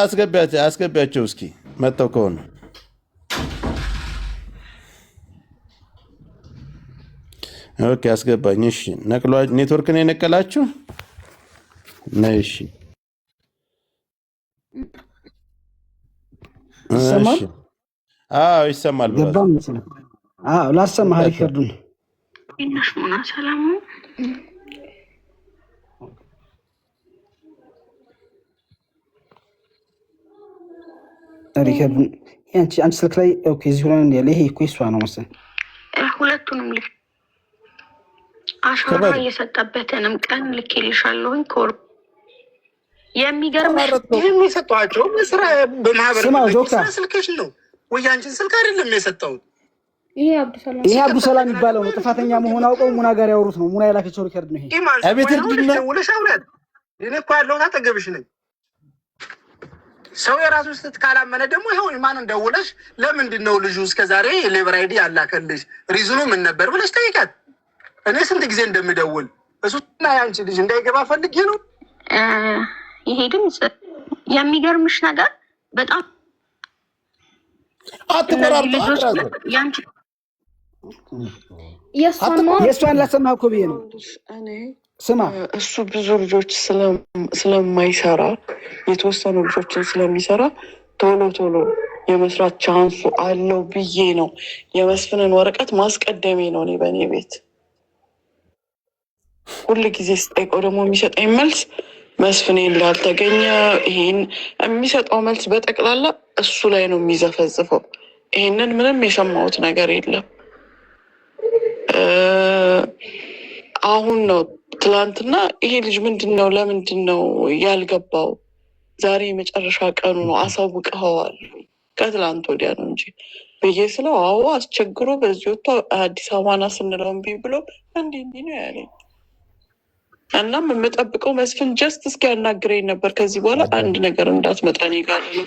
አስገቢያቸው እስኪ መጥተው ከሆነ ኦኬ፣ አስገባኝ። እሺ ነቅሏ ኔትወርክ ነው የነቀላችሁ ነይ። እሺ ይሰማል? አዎ ይሰማል። ገባም ይሰማል። አዎ ላሰማህ ሪከርዱን ኢነሽ ሙና ሰላም ሪከርዱን አንቺ ስልክ ላይ ኦኬ፣ እዚህ ሆነ እንደ ይሄ እኮ እሷ ነው መሰለኝ። ሁለቱንም ልክ አሻራ እየሰጠበትንም ቀን ልኬልሻለሁኝ። ኮር የሚገርም ይሄን የሰጧቸው መስራ በማህበረሰብ ስልክሽ ነው ወይ አንቺን ስልክ አይደለም የሰጠው። ይሄ አብዱሰላም የሚባለው ነው ጥፋተኛ መሆን አውቀው ሙና ጋር ያወሩት ነው። ሙና የላከችው ሪከርድ ነው ይሄ። አቤት ድና ወለሻውላት እኔ እኮ ያለው ታጠገብሽ ነኝ። ሰው የራሱን ስህተት ካላመነ ደግሞ ይኸው ማን እንደውለሽ ለምንድን ነው ልጁ እስከዛሬ ሌበር አይዲ ያላከልሽ ሪዝኑ ምን ነበር ብለሽ ጠይቃት። እኔ ስንት ጊዜ እንደምደውል እሱና ያንቺ ልጅ እንዳይገባ ፈልጌ ነው። ይሄ ድምጽ የሚገርምሽ ነገር በጣም የእሷን ላሰማህ እኮ ብዬ ነው። ስማ እሱ ብዙ ልጆች ስለማይሰራ የተወሰኑ ልጆችን ስለሚሰራ ቶሎ የመስራት ቻንሱ አለው ብዬ ነው የመስፍንን ወረቀት ማስቀደሜ ነው። እኔ በእኔ ቤት ሁል ጊዜ ስጠይቀው ደግሞ የሚሰጠኝ መልስ መስፍኔ እንዳልተገኘ ይሄን የሚሰጠው መልስ በጠቅላላ እሱ ላይ ነው የሚዘፈዝፈው። ይሄንን ምንም የሰማሁት ነገር የለም። አሁን ነው ትላንትና ይሄ ልጅ ምንድነው ለምንድን ነው ያልገባው? ዛሬ የመጨረሻ ቀኑ ነው አሳውቀኸዋል? ከትላንት ወዲያ ነው እንጂ ብዬ ስለው አዎ አስቸግሮ በዚህ ወጥቶ አዲስ አበባና ስንለው እምቢ ብሎ እንዲህ ነው ያለኝ። እናም የምጠብቀው መስፍን ጀስት እስኪ ያናግረኝ ነበር። ከዚህ በኋላ አንድ ነገር እንዳትመጣ እኔ ጋር ነው።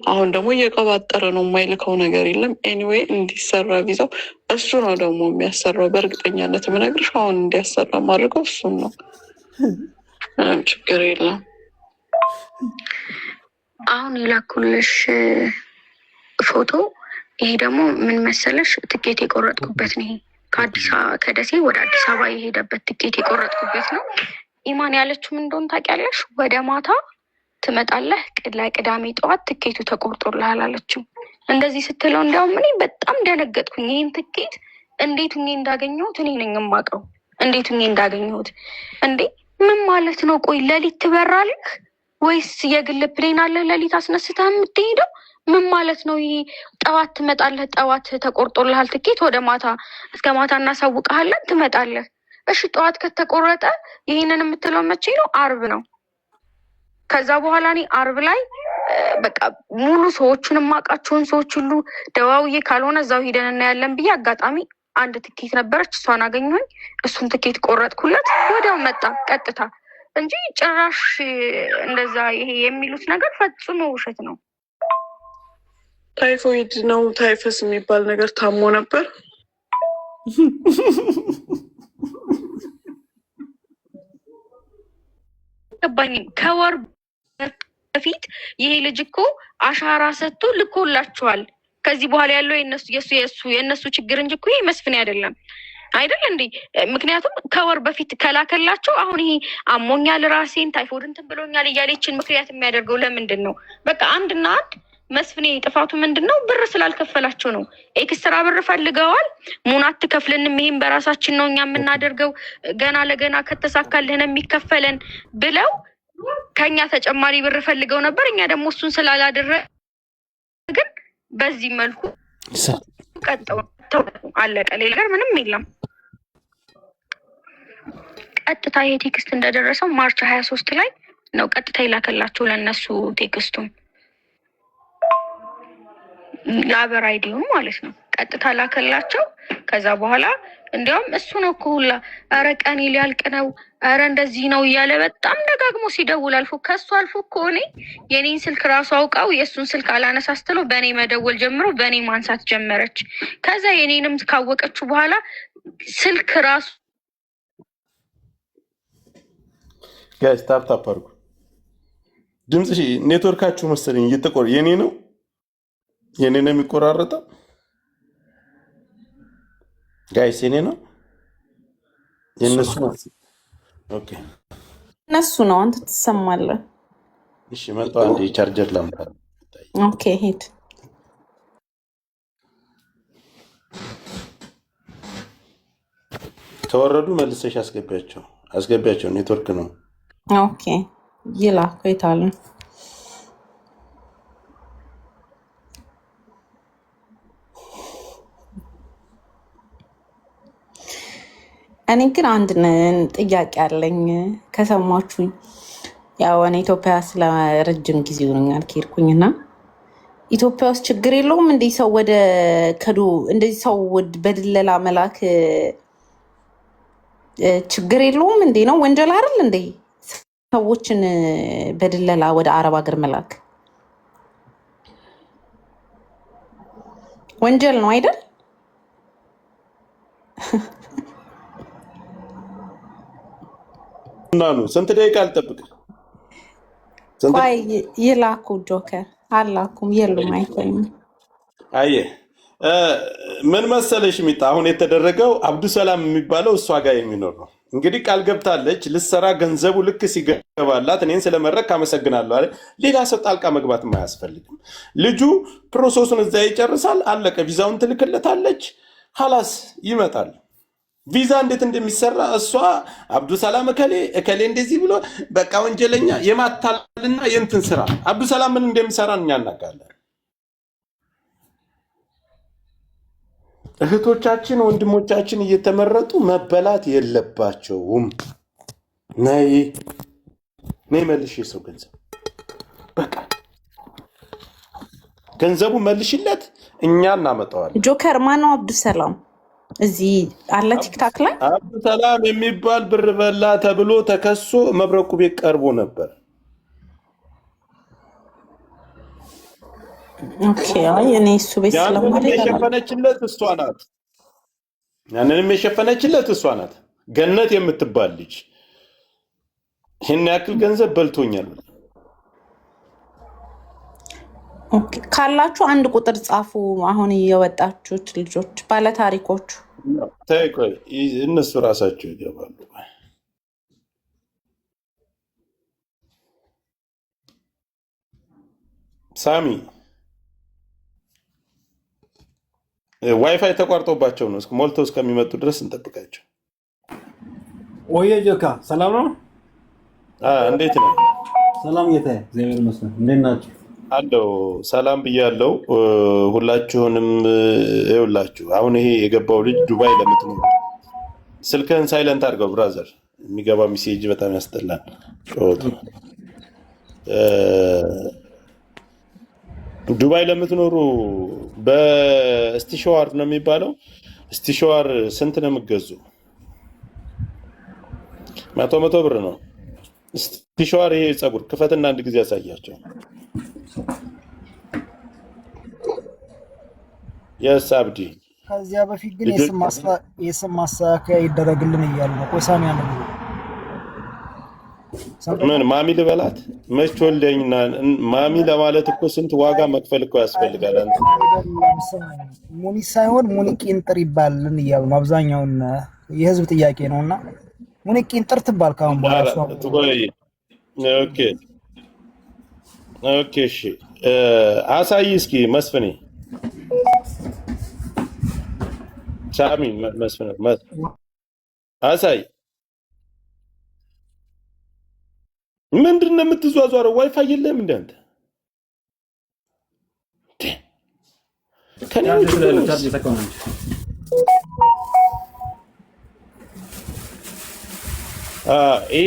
አሁን ደግሞ እየቀባጠረ ነው፣ የማይልከው ነገር የለም። ኤኒዌይ እንዲሰራ ቪዛው እሱ ነው ደግሞ የሚያሰራው። በእርግጠኛነት የምነግርሽ አሁን እንዲያሰራ ማድረገው እሱን ነው። ምንም ችግር የለም። አሁን የላኩልሽ ፎቶ ይሄ ደግሞ ምን መሰለሽ ትኬት የቆረጥኩበት ነው። ከደሴ ወደ አዲስ አበባ የሄደበት ትኬት የቆረጥኩበት ነው። ኢማን ያለችው ምን እንደሆነ ታውቂያለሽ? ወደ ማታ ትመጣለህ፣ ለቅዳሜ ጠዋት ትኬቱ ተቆርጦልሃል አለችው። እንደዚህ ስትለው እንዲያውም እኔ በጣም ደነገጥኩኝ። ይህን ትኬት እንዴት እኔ እንዳገኘሁት እኔ ነኝ የማውቀው። እንዴት እኔ እንዳገኘሁት እንዴ! ምን ማለት ነው? ቆይ ሌሊት ትበራለህ ወይስ የግል ፕሌን አለ ሌሊት አስነስተህ የምትሄደው? ምን ማለት ነው ይሄ? ጠዋት ትመጣለህ፣ ጠዋት ተቆርጦልሃል ትኬት፣ ወደ ማታ እስከ ማታ እናሳውቀሃለን፣ ትመጣለህ። እሺ ጠዋት ከተቆረጠ ይህንን የምትለው መቼ ነው? አርብ ነው። ከዛ በኋላ እኔ አርብ ላይ በቃ ሙሉ ሰዎቹን የማውቃቸውን ሰዎች ሁሉ ደዋውዬ ካልሆነ እዛው ሂደን እናያለን ብዬ አጋጣሚ አንድ ትኬት ነበረች፣ እሷን አገኘሁኝ። እሱን ትኬት ቆረጥኩለት፣ ወዲያው መጣ ቀጥታ እንጂ ጭራሽ እንደዛ ይሄ የሚሉት ነገር ፈጽሞ ውሸት ነው። ታይፎይድ ነው ታይፈስ የሚባል ነገር ታሞ ነበር። ገባኝም ከወር በፊት ይሄ ልጅ እኮ አሻራ ሰጥቶ ልኮላቸዋል። ከዚህ በኋላ ያለው የእነሱ ችግር እንጂ እኮ ይሄ መስፍን አይደለም አይደል እንዴ? ምክንያቱም ከወር በፊት ከላከላቸው አሁን ይሄ አሞኛል ራሴን ታይፎይድ እንትን ብሎኛል እያለችን ምክንያት የሚያደርገው ለምንድን ነው? በቃ አንድና አንድ መስፍኔ ጥፋቱ ምንድን ነው? ብር ስላልከፈላቸው ነው። ኤክስትራ ብር ፈልገዋል። ሙን አትከፍልንም፣ ይሄን በራሳችን ነው እኛ የምናደርገው፣ ገና ለገና ከተሳካልህን የሚከፈለን ብለው ከኛ ተጨማሪ ብር ፈልገው ነበር። እኛ ደግሞ እሱን ስላላደረግን በዚህ መልኩ ቀጠው አለቀ። ሌላ ነገር ምንም የለም። ቀጥታ ይሄ ቴክስት እንደደረሰው ማርች 23 ላይ ነው ቀጥታ ይላከላቸው ለነሱ ቴክስቱን ለአበር አይዲው ማለት ነው። ቀጥታ ላከላቸው። ከዛ በኋላ እንዲያውም እሱ ነው እኮ ሁላ ኧረ ቀኔ ሊያልቅ ነው፣ ኧረ እንደዚህ ነው እያለ በጣም ደጋግሞ ሲደውል አልፎ ከሱ አልፎ እኮ እኔ የኔን ስልክ ራሱ አውቃው የእሱን ስልክ አላነሳስትለው በእኔ መደወል ጀምሮ በእኔ ማንሳት ጀመረች። ከዛ የኔንም ካወቀችው በኋላ ስልክ ራሱ ጋይስ ታፕ አድርጉ። ድምጽ ኔትወርካችሁ መሰለኝ እየተቆረ የኔ ነው የሚቆራረጠው። ጋይስ የኔ ነው የነሱ ነው። ኦኬ እነሱ ነው። አንተ ትሰማለህ? እሺ መጣ። አንዴ ቻርጀር ላምጣ። ኦኬ ሂድ። ከወረዱ መልሰሽ አስገቢያቸው። ኔትወርክ ነው። ኦኬ ይላኩ የታሉ? እኔ ግን አንድ ጥያቄ አለኝ። ከሰማችሁኝ ያው እኔ ኢትዮጵያ ስለ ረጅም ጊዜ ሆኖኛል ከሄድኩኝና ኢትዮጵያ ውስጥ ችግር የለውም እንደ ሰው ወደ ከዱ እንደዚህ ሰው በድለላ መላክ ችግር የለውም እንዴ? ነው ወንጀል አይደል እንዴ? ሰዎችን በድለላ ወደ አረብ ሀገር መላክ ወንጀል ነው አይደል? እናኑ ስንት ደቂቃ አልጠብቅ? ቆይ ይላኩ ጆከር አላኩም የሉም አይቆይም። አየ ምን መሰለሽ ሚጣ አሁን የተደረገው አብዱሰላም የሚባለው እሷ ጋር የሚኖር ነው። እንግዲህ ቃል ገብታለች ልሰራ ገንዘቡ ልክ ሲገባላት እኔን ስለመረቅ አመሰግናለሁ አለ። ሌላ ሰው ጣልቃ መግባትም አያስፈልግም። ልጁ ፕሮሰሱን እዛ ይጨርሳል፣ አለቀ። ቪዛውን ትልክለታለች፣ ሀላስ ይመጣል። ቪዛ እንዴት እንደሚሰራ እሷ አብዱሰላም እከሌ እንደዚህ ብሎ በቃ ወንጀለኛ የማታልና የእንትን ስራ አብዱሰላም ምን እንደሚሰራ እኛ እናውቃለን። እህቶቻችን ወንድሞቻችን እየተመረጡ መበላት የለባቸውም። ነይ መልሽ የሰው ገንዘብ በቃ ገንዘቡ መልሽለት፣ እኛ እናመጣዋለን። ጆከር ማነው አብዱሰላም? እዚህ አለ ቲክታክ ላይ አብዱሰላም የሚባል ብር በላ ተብሎ ተከሶ መብረቁ ቤት ቀርቦ ነበር። ኦኬ አይ እኔ እሱ ቤት ስለማለት የሸፈነችለት እሷ ናት። ያንንም የሸፈነችለት እሷ ናት። ገነት የምትባል ልጅ ይሄን ያክል ገንዘብ በልቶኛል። ኦኬ ካላችሁ አንድ ቁጥር ጻፉ። አሁን የወጣችሁት ልጆች ባለታሪኮቹ ታይቆይ እነሱ ራሳቸው ይገባሉ። ሳሚ ዋይፋይ ተቋርጦባቸው ነው ሞልተው እስከሚመጡ ድረስ እንጠብቃቸው። ኦዬ ጆካ ሰላም ነው? እንዴት ነው? ሰላም ጌታዬ፣ እግዚአብሔር ይመስገን። እንዴት ናችሁ? አለው ሰላም ብያለው። ሁላችሁንም ይውላችሁ። አሁን ይሄ የገባው ልጅ ዱባይ ለምትኖሩ ስልክህን ሳይለንት አድርገው ብራዘር፣ የሚገባ ሜሴጅ በጣም ያስጠላል። ጮቱ ዱባይ ለምትኖሩ በስቲሸዋር ነው የሚባለው። ስቲሸዋር ስንት ነው የምትገዙ? 100 ብር ነው ስቲሸዋር። ይሄ ፀጉር ክፈትና አንድ ጊዜ ያሳያቸው። የስ አብዲ ከዚያ በፊት ግን የስም ማስተካከያ ይደረግልን እያሉ ነው። ቆሳሚያ ነው ምን ማሚ ልበላት? መች ወልደኝና ማሚ ለማለት እኮ ስንት ዋጋ መክፈል እኮ ያስፈልጋል። አንተ ሙኒ ሳይሆን ሙኒ ቂንጥር ይባልን እያሉ ነው። አብዛኛውን የህዝብ ጥያቄ ነውና ሙኒ ቂንጥር ትባል ካሁን በኋላ። ኦኬ እሺ፣ አሳይ እስኪ መስፍኔ ሳሚ መስፍኔ አሳይ። ምንድን ነው የምትዟዟረው? ዋይፋይ የለም እንደ አንተ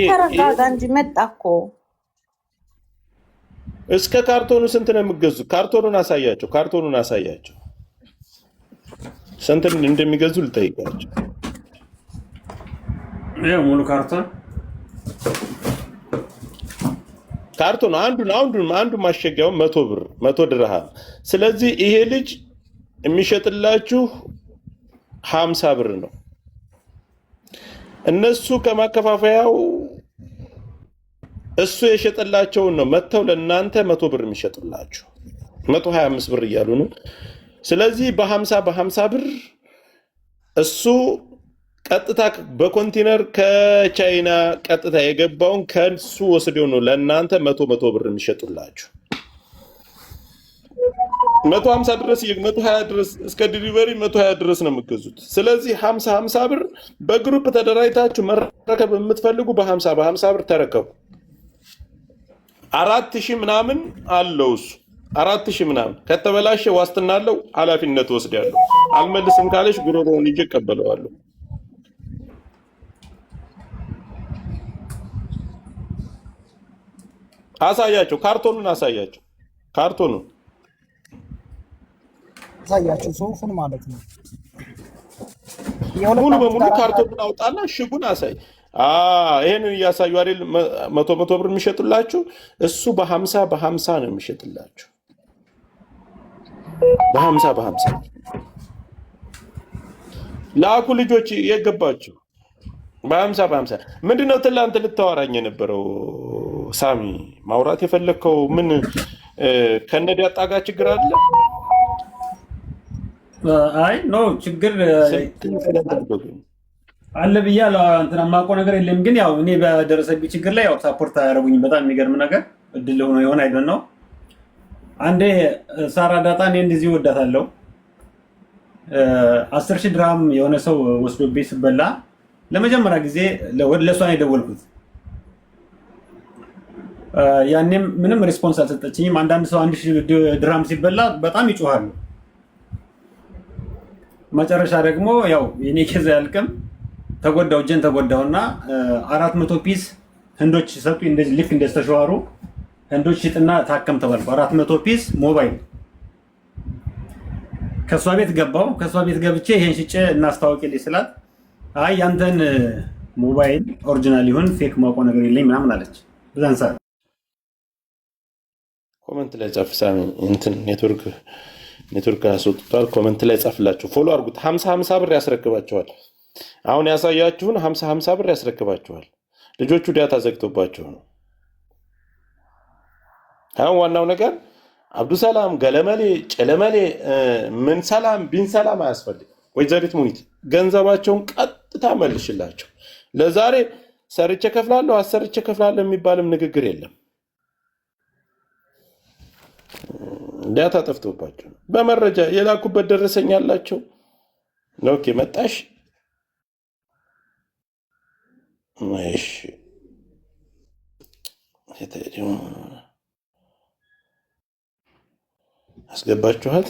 ተረጋጋ እንጂ መጣ እኮ። እስከ ካርቶኑ ስንት ነው የምትገዙ? ካርቶኑን አሳያቸው። ስንት እንደሚገዙ ልጠይቃቸው። ይሄ ሙሉ ካርቶን አንዱ ማሸጊያው 100 ብር 100 ድርሃም። ስለዚህ ይሄ ልጅ የሚሸጥላችሁ 50 ብር ነው። እነሱ ከማከፋፈያው እሱ የሸጠላቸውን ነው መተው ለእናንተ 100 ብር የሚሸጥላችሁ 125 ብር እያሉ ነው። ስለዚህ በ50 ብር እሱ ቀጥታ በኮንቴነር ከቻይና ቀጥታ የገባውን ከሱ ወስደው ነው ለእናንተ 100 ብር የሚሸጡላችሁ። 150 ድረስ 120 ድረስ እስከ ዲሊቨሪ 120 ድረስ ነው የምትገዙት። ስለዚህ 50 ብር በግሩፕ ተደራጅታችሁ መረከብ የምትፈልጉ በ50 ብር ተረከቡ። 4000 ምናምን አለው እሱ 4000 ምናምን ከተበላሸ ዋስትና አለው፣ ኃላፊነት ወስዳለሁ። አልመልስም ካለሽ ጉሮሮውን ይዤ እቀበለዋለሁ። አሳያቸው፣ ካርቶኑን አሳያቸው። ካርቶኑን አሳያቸው፣ ጽሁፉን ማለት ነው። ሙሉ በሙሉ ካርቶኑን አውጣና ሽጉን አሳይ። ይሄንን እያሳዩ አይደል 100 ብር የሚሸጡላችሁ፣ እሱ በ50 ነው የሚሸጥላችሁ። በ50 ላኩ ልጆች የገባችሁ በ50 ምንድነው ትላንት ልታወራኝ የነበረው ሳሚ? ማውራት የፈለግከው ምን ከነዲ አጣጋ ችግር አለ? አይ ኖ ችግር አለ ብያለሁ። እንትና የማውቀው ነገር የለም። ግን ያው እኔ በደረሰብኝ ችግር ላይ ያው ሳፖርት አያደርጉኝም። በጣም የሚገርም ነገር እድል ሆኖ ይሆን አይደል ነው። አንዴ ሳራ ዳጣ እኔ እንደዚህ ወዳታለሁ 10,000 ድርሃም የሆነ ሰው ወስዶብኝ ስበላ ለመጀመሪያ ጊዜ ለእሷ ነው የደወልኩት። ያኔም ምንም ሪስፖንስ አልሰጠችኝም። አንዳንድ ሰው 1,000 ድርሃም ሲበላ በጣም ይጮሃሉ። መጨረሻ ደግሞ ያው የኔ ኬዝ ያልቅም ተጎዳው፣ እጄን ተጎዳውና 400 ፒስ ህንዶች ሰጡ። እንደዚህ ልክ እንደተሸዋሩ ህንዶች ሽጥና ታከም ተባልኩ። 400 ፒስ ሞባይል ከሷ ቤት ገባው። ከሷ ቤት ገብቼ ይሄን ሽጬ እናስታውቂልኝ ስላት አይ ያንተን ሞባይል ኦሪጂናል ይሁን ፌክ ማውቀው ነገር የለኝ ምናምን አለች። በዛን ሰዓት ኮሜንት ላይ ጻፍ ሳሚ። እንትን ኔትወርክ አስወጥቷል። ኮሜንት ላይ ጻፍላችሁ፣ ፎሎ አድርጉት። 50 ብር ያስረክባቸዋል። አሁን ያሳያችሁን 50 ብር ያስረክባቸዋል። ልጆቹ ዳታ ዘግቶባቸው ነው። አሁን ዋናው ነገር አብዱሰላም ገለመሌ ጨለመሌ ምን ሰላም ቢን ሰላም አያስፈልግም። ወይዘሪት ሙኒት ገንዘባቸውን ቀጥታ መልሽላቸው። ለዛሬ ሰርቼ ከፍላለሁ አሰርቼ ከፍላለሁ የሚባልም ንግግር የለም። ዳታ ጠፍቶባቸው በመረጃ የላኩበት ደረሰኝ ያላቸው ኦኬ መጣሽ። እሺ አስገባችኋት?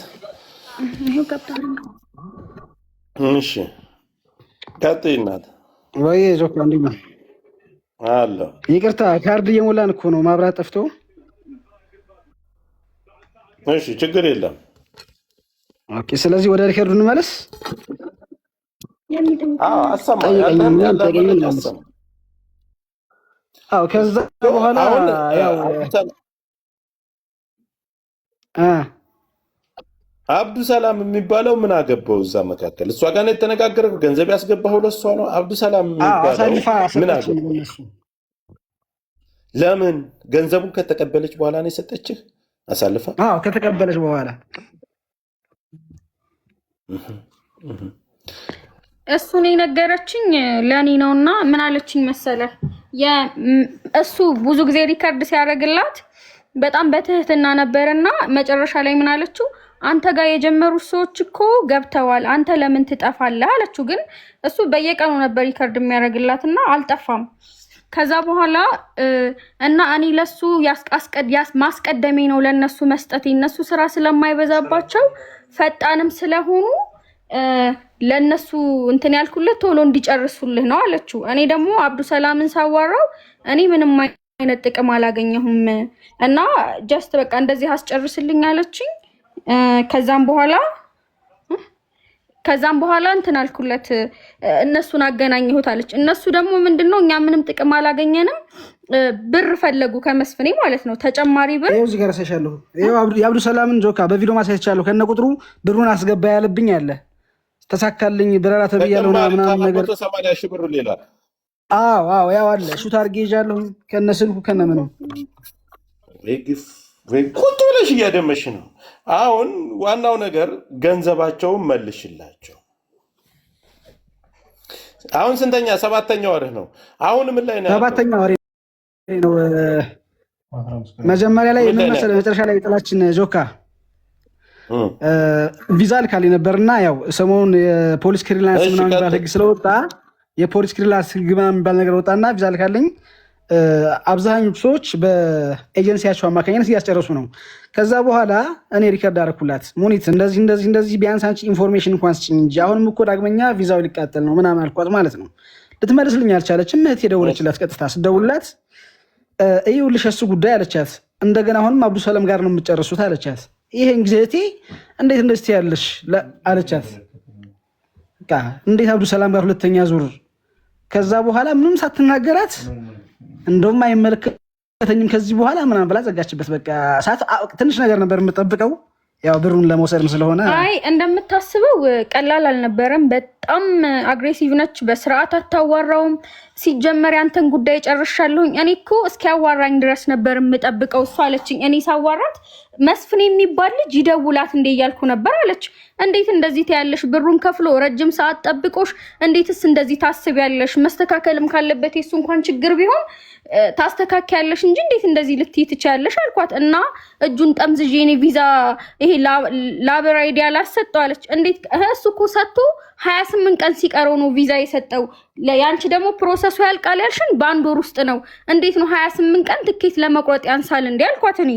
እሺ ቀጥይ እናት ወይ ጆካ እንዴት ነህ? አሎ ይቅርታ ካርድ እየሞላን እኮ ነው፣ ማብራት ጠፍቶ። እሺ ችግር የለም። ኦኬ ስለዚህ ወደ ሪከርዱ እንመለስ። አሰማ ከዛ በኋላ ያው አብዱሰላም የሚባለው ምን አገባው እዛ መካከል? እሷ ጋር ነው የተነጋገረው። ገንዘብ ያስገባው ለሷ ነው። አብዱሰላም የሚባለው ምን አገባው? ለምን ገንዘቡን ከተቀበለች በኋላ ነው የሰጠችህ? አሳልፋ ከተቀበለች በኋላ እሱን የነገረችኝ ለእኔ ነውና ምን አለችኝ መሰለ? እሱ ብዙ ጊዜ ሪከርድ ሲያደርግላት በጣም በትህትና ነበርና መጨረሻ ላይ ምን አለችው? አንተ ጋር የጀመሩት ሰዎች እኮ ገብተዋል፣ አንተ ለምን ትጠፋለህ አለችው። ግን እሱ በየቀኑ ነበር ሪከርድ የሚያደርግላትና አልጠፋም። ከዛ በኋላ እና እኔ ለሱ ማስቀደሜ ነው ለነሱ መስጠቴ፣ እነሱ ስራ ስለማይበዛባቸው ፈጣንም ስለሆኑ ለነሱ እንትን ያልኩለት ቶሎ እንዲጨርሱልህ ነው አለችው። እኔ ደግሞ አብዱሰላምን ሳዋራው እኔ ምንም አይነት ጥቅም አላገኘሁም እና ጀስት በቃ እንደዚህ አስጨርስልኝ አለችኝ። ከዛም በኋላ እንትን አልኩለት፣ እነሱን አገናኘሁት አለች። እነሱ ደግሞ ምንድነው እኛ ምንም ጥቅም አላገኘንም፣ ብር ፈለጉ ከመስፍኔ ማለት ነው፣ ተጨማሪ ብር። ይኸው እዚህ ጋር ሳይሻለሁ የአብዱሰላምን ጆካ በቪዲዮ ማሳየት ይቻለሁ። ከነ ቁጥሩ ብሩን አስገባ ያለብኝ አለ። ተሳካልኝ ብረራ ተብያለሁ ምናምን ነገር 180 ሺህ ብር ሌላ ያው አለ። ሹት አድርጌ ይዣለሁ ከነ ስልኩ ከነ ምኑ። ቁጭ ብለሽ እያደመሽ ነው። አሁን ዋናው ነገር ገንዘባቸውን መልሽላቸው። አሁን ስንተኛ? 7ኛ ወርህ ነው። አሁን ምን ላይ ነው? 7ኛ ወሬ ነው። መጀመሪያ ላይ ምን መሰለህ፣ መጨረሻ ላይ ጥላችን ጆካ ቪዛ ልካልኝ ነበርና ያው ሰሞኑን የፖሊስ ክሊራንስ ምናምን የሚባል ህግ ስለወጣ የፖሊስ ክሊራንስ ህግ ምናምን የሚባል ነገር ወጣና ቪዛ ልካልኝ አብዛኞቹ ሰዎች በኤጀንሲያቸው አማካኝነት እያስጨረሱ ነው። ከዛ በኋላ እኔ ሪከርድ አደረኩላት ሙኒት እንደዚህ ቢያንስ አንቺ ኢንፎርሜሽን እንኳን ስጭኝ እንጂ አሁንም እኮ ዳግመኛ ቪዛው ሊቃጠል ነው ምናምን አልኳት ማለት ነው። ልትመልስልኝ አልቻለችም። እህቴ ደወለችላት ቀጥታ ስደውልላት ይኸውልሽ እሱ ጉዳይ አለቻት። እንደገና አሁንም አብዱሰላም ጋር ነው የምትጨርሱት አለቻት። ይሄን ጊዜ እህቴ እንዴት እንደዚህ ያለሽ አለቻት። በቃ እንዴት አብዱሰላም ጋር ሁለተኛ ዙር። ከዛ በኋላ ምንም ሳትናገራት እንደውም አይመለከተኝም ከዚህ በኋላ ምናምን ብላ ዘጋችበት። በቃ ትንሽ ነገር ነበር የምጠብቀው ያው ብሩን ለመውሰድም ስለሆነ አይ እንደምታስበው ቀላል አልነበረም። በጣም አግሬሲቭ ነች። በስርዓት አታዋራውም። ሲጀመር ያንተን ጉዳይ ጨርሻለሁኝ እኔ እኮ እስኪያዋራኝ ድረስ ነበር የምጠብቀው እሷ አለችኝ። እኔ ሳዋራት መስፍን የሚባል ልጅ ይደውላት እንደ እያልኩ ነበር አለች። እንዴት እንደዚህ ትያለሽ? ብሩን ከፍሎ ረጅም ሰዓት ጠብቆሽ እንዴትስ እንደዚህ ታስቢያለሽ? መስተካከልም ካለበት የሱ እንኳን ችግር ቢሆን ታስተካክያለሽ እንጂ እንዴት እንደዚህ ልትይ ትችያለሽ አልኳት። እና እጁን ጠምዝዤ እኔ ቪዛ ይሄ ላብር አይዲ አላሰጠው አለች። እንዴት እሱ እኮ ሰጥቶ 28 ቀን ሲቀረው ነው ቪዛ የሰጠው። ያንቺ ደግሞ ፕሮሰሱ ያልቃል ያልሽን በአንድ ወር ውስጥ ነው። እንዴት ነው 28 ቀን ትኬት ለመቁረጥ ያንሳል እንዴ አልኳት እኔ።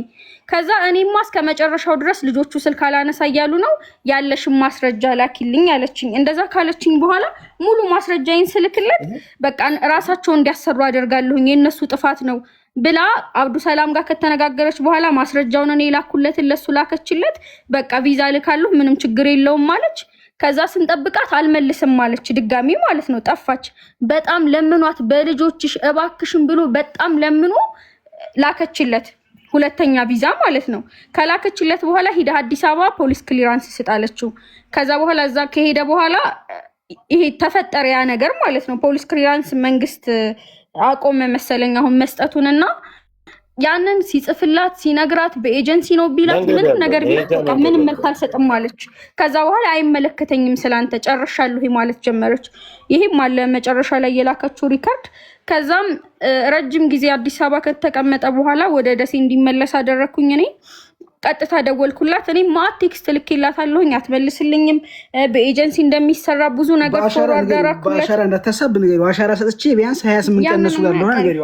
ከዛ እኔማ እስከ መጨረሻው ድረስ ልጆቹ ስልክ አላነሳ እያሉ ነው ያለሽን ማስረጃ ላኪልኝ አለችኝ። እንደዛ ካለችኝ በኋላ ሙሉ ማስረጃዬን ስልክለት በቃ ራሳቸው እንዲያሰሩ አደርጋለሁኝ የነሱ ጥፋት ነው ብላ አብዱሰላም ጋር ከተነጋገረች በኋላ ማስረጃውን እኔ ላኩለትን ለሱ ላከችለት። በቃ ቪዛ ልካለሁ ምንም ችግር የለውም ማለች። ከዛ ስንጠብቃት አልመልስም ማለች ድጋሚ ማለት ነው። ጠፋች። በጣም ለምኗት በልጆችሽ እባክሽን ብሎ በጣም ለምኖ ላከችለት ሁለተኛ ቪዛ ማለት ነው። ከላከችለት በኋላ ሂደ አዲስ አበባ ፖሊስ ክሊራንስ ስጣለችው። ከዛ በኋላ እዛ ከሄደ በኋላ ይሄ ተፈጠረ ያ ነገር ማለት ነው። ፖሊስ ክሊራንስ መንግስት አቆመ መሰለኝ አሁን መስጠቱንና ያንን ሲጽፍላት ሲነግራት በኤጀንሲ ነው ቢላት ምንም ነገር ቢላት ምንም መልስ አልሰጥም ማለች። ከዛ በኋላ አይመለከተኝም ስላንተ ጨርሻለሁ ማለት ጀመረች። ይሄም አለ መጨረሻ ላይ የላከችው ሪከርድ። ከዛም ረጅም ጊዜ አዲስ አበባ ከተቀመጠ በኋላ ወደ ደሴ እንዲመለስ አደረኩኝ እኔ። ቀጥታ ደወልኩላት እኔ ማት ቴክስት ልኬላታለሁኝ አትመልስልኝም። በኤጀንሲ እንደሚሰራ ብዙ ነገር ፎርዋርድ አደረኩላት። አሻራ እንዳታሳብ ነገር አሻራ ሰጥቼ ቢያንስ 28 ቀን እነሱ ጋር ነው ነገር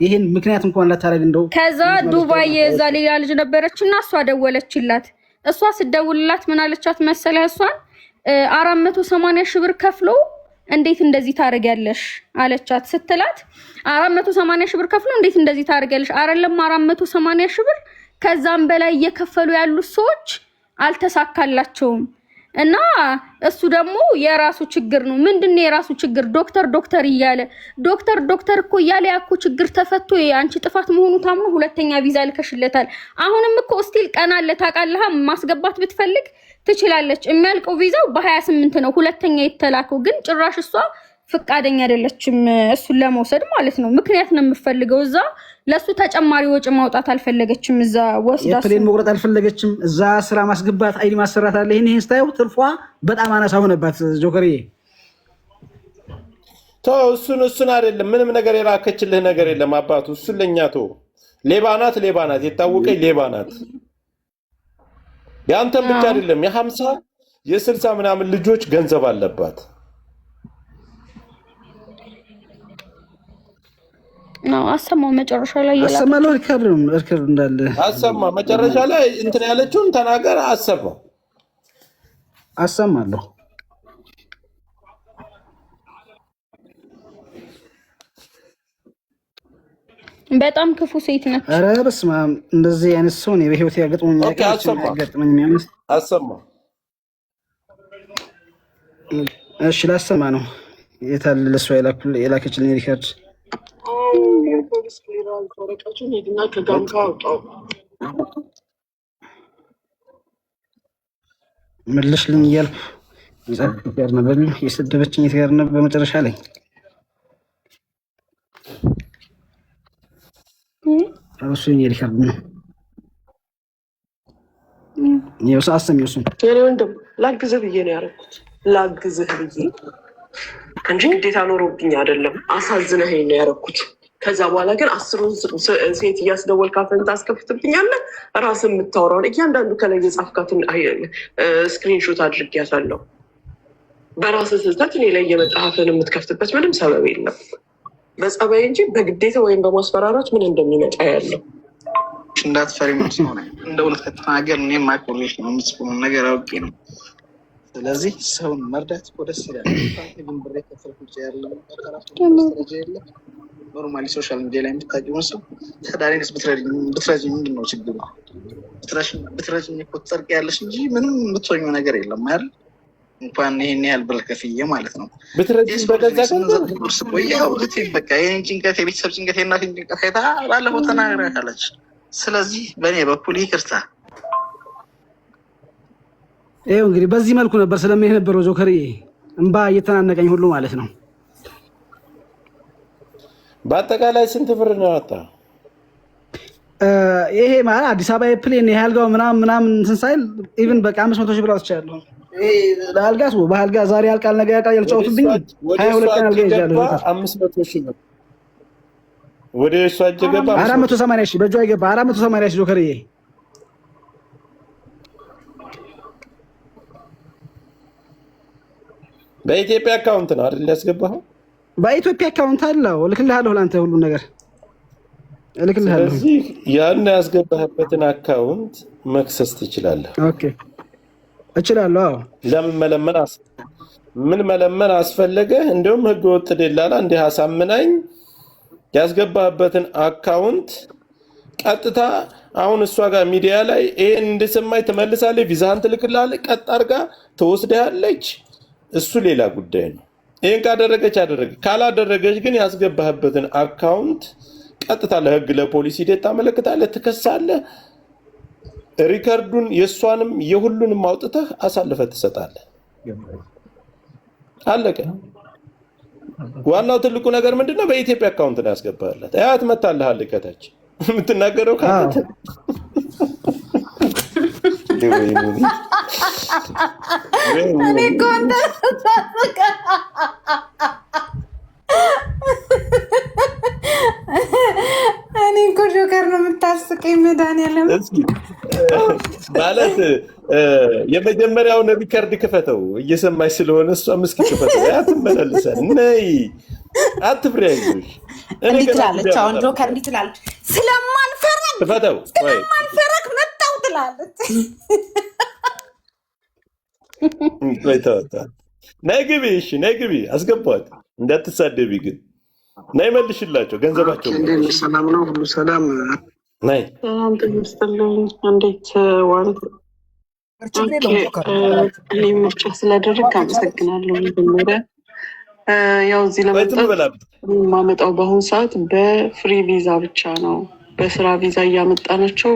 ይሄን ምክንያት እንኳን ላታረግ እንደው ከዛ ዱባይ እዛ ሌላ ልጅ ነበረችና እሷ ደወለችላት። እሷ ስደውልላት ምን አለቻት መሰለህ? እሷን 480 ሺህ ብር ከፍሎ እንዴት እንደዚህ ታረጋለሽ አለቻት። ስትላት 480 ሺህ ብር ከፍሎ እንዴት እንደዚህ ታረጋለሽ? አይደለም 480 ሺህ ብር ከዛም በላይ እየከፈሉ ያሉት ሰዎች አልተሳካላቸውም። እና እሱ ደግሞ የራሱ ችግር ነው። ምንድነው የራሱ ችግር? ዶክተር እያለ ዶክተር እኮ እያለ ያኮ ችግር ተፈቶ አንቺ ጥፋት መሆኑ ታምኖ ሁለተኛ ቪዛ ልከሽለታል። አሁንም እኮ ስቲል ቀና አለ ታውቃለህ። ማስገባት ብትፈልግ ትችላለች። የሚያልቀው ቪዛው በ28 ነው ሁለተኛ የተላከው። ግን ጭራሽ እሷ ፍቃደኛ አይደለችም እሱን ለመውሰድ ማለት ነው። ምክንያት ነው የምፈልገው እዛ ለሱ ተጨማሪ ወጪ ማውጣት አልፈለገችም። እዛ ወስዳ የፕሌን መቁረጥ አልፈለገችም። እዛ ስራ ማስገባት አይዲ ማሰራት አለ። ይሄን ስታዩ ትርፏ በጣም አናሳ ሆነባት። ጆከርዬ ተው እሱን አይደለም ምንም ነገር የላከችልህ ነገር የለም አባቱ። እሱን ለኛ ተው። ሌባ ናት የታወቀች ሌባ ናት። ያንተም ብቻ አይደለም የ50 የ60 ምናምን ልጆች ገንዘብ አለባት ነው። አሰማው መጨረሻ ላይ አሰማለው ሪከርድ እንዳለ አሰማ መጨረሻ ላይ እንትን ያለችውን ተናገር። አሰማለሁ በጣም ክፉ ሴት ነች። ኧረ በስመ አብ እንደዚህ አይነት ሰው ነው በህይወት ያጋጥመኝ የሚያምስ አሰማ። እሺ ላሰማ ነው። የታለ ለሷ የላከችልኝ ሪከርድ ፖሊስ ክሊራንስ ወረቀቱን ሄድና ከጋምካ አውጣው መልሽልኝ እያልኩ የጻፍኩት ጋር ነበር የሰደበችኝ ጋር ነበር በመጨረሻ ላይ እሱን የሪከርድ ነው የውሳሰም የሱን የኔ ወንድም ላግዝህ ብዬ ነው ያደረኩት። ላግዝህ ብዬ እንጂ ግዴታ ኖሮብኝ አይደለም። አሳዝነኸኝ ነው ያደረኩት። ከዛ በኋላ ግን 10 ሴት እያስደወልክ አፍህን ታስከፍትብኛለህ። ራስህ የምታወራውን እያንዳንዱ ከላይ የጻፍካትን ስክሪንሾት አድርጌያታለሁ። በራስህ ስህተት እኔ ላይ የመጣህ አፍህን የምትከፍትበት ምንም ሰበብ የለም። በጸባይ እንጂ በግዴታ ወይም በማስፈራራት ምን እንደሚመጣ ያለው እንዳትፈሪ ማለት ነው። እንደ እውነት ከተናገር እኔ ማይኮሌሽ ነው የምጽፈውን ነገር አውቄ ነው። ስለዚህ ሰውን መርዳት እኮ ደስ ይላል። ግን ብሬ ከፈልኩ ያለው ደረጃ የለም። ኖርማሊ ሶሻል ሚዲያ ላይ የምታውቂውን ሰው ተዳሪንስ ብትረጂ ምንድን ነው ችግሩ? ብትረጂ እኮ ትጸድቂያለሽ እንጂ ምንም የምትሆኚው ነገር የለም አይደል? እንኳን ይሄን ያህል ብር ከፍዬ ማለት ነው። ብትረጂ በገዛ በቃ ይህን ጭንቀት የቤተሰብ ጭንቀት የእናቴን ጭንቀት አይታ ባለፈው ተናግራለች። ስለዚህ በእኔ በኩል ይቅርታ። ይኸው እንግዲህ በዚህ መልኩ ነበር ስለምን የነበረው ጆከርዬ፣ እንባ እየተናነቀኝ ሁሉ ማለት ነው። በአጠቃላይ ስንት ብር ነው ያወጣ? ይሄ ማለት አዲስ አበባ የፕሌን የአልጋው ምናምን እንትን ሳይል ኢቭን በቃ 500 ሺህ ብር አውጥቻለሁ። ይሄ ለአልጋስ በአልጋ ዛሬ ያልቃል ነገ ያልቃል ያልጫወቱብኝ 22 ቀን አልጋ ይዣለሁ። 500 ሺህ ነው ወደ እሷ እጅ ገባ። 480 ሺህ በእጇ ይገባ 480 ሺህ ጆከርዬ። በኢትዮጵያ አካውንት ነው አይደል ያስገባኸው? በኢትዮጵያ አካውንት አለው። እልክልሃለሁ ለአንተ ሁሉ ነገር እልክልሃለሁ። ስለዚህ ያን ያስገባህበትን አካውንት መክሰስ ትችላለህ። ኦኬ እችላለሁ። ለምን መለመን አስፈለገ? እንደውም ህገ ወጥ ደላላ እንዲህ አሳምናኝ ያስገባህበትን አካውንት ቀጥታ አሁን እሷ ጋር ሚዲያ ላይ ይሄን እንደሰማይ ትመልሳለች። ቪዛህን ትልክልሃለች፣ ቀጥ አድርጋ ትወስድሃለች። እሱ ሌላ ጉዳይ ነው። ይሄን ካደረገች አደረገ፣ ካላደረገች ግን ያስገባህበትን አካውንት ቀጥታ ለህግ ለፖሊስ ሂደት ታመለክታለህ፣ ትከሳለህ። ሪከርዱን የእሷንም የሁሉንም አውጥተህ አሳልፈህ ትሰጣለህ። አለቀ። ዋናው ትልቁ ነገር ምንድነው? በኢትዮጵያ አካውንት ነው ያስገባህላት። አያት መታልሃለች ከታች የምትናገረው ካለ እኔ እኮ ጆከር ነው የምታስቀኝ። መድኃኒዓለም ማለት የመጀመሪያውን ሪከርድ ክፈተው እየሰማች ስለሆነ እሷ ምስኪ ክፈተው ያትመለልሳል። ነይ አትፍሪ፣ አይዞሽ እንዲህ ትላለች። አሁን ጆከር እንዲህ ትላለች። ስለማልፈረግ ክፈተው መጣው ትላለች። ነይ ግቢ፣ እሺ ነይ ግቢ፣ አስገባት። እንዳትሳደቢ ግን ነይ መልሽላቸው ገንዘባቸው። ሰላም ነው? ሁሉ ሰላም? ነይ እንዴት ዋልክ? እኔ ምርጫ ስላደረግክ አመሰግናለሁ። መጀመሪያ ያው እዚህ ለመምጣት የማመጣው በአሁኑ ሰዓት በፍሪ ቪዛ ብቻ ነው። በስራ ቪዛ እያመጣናቸው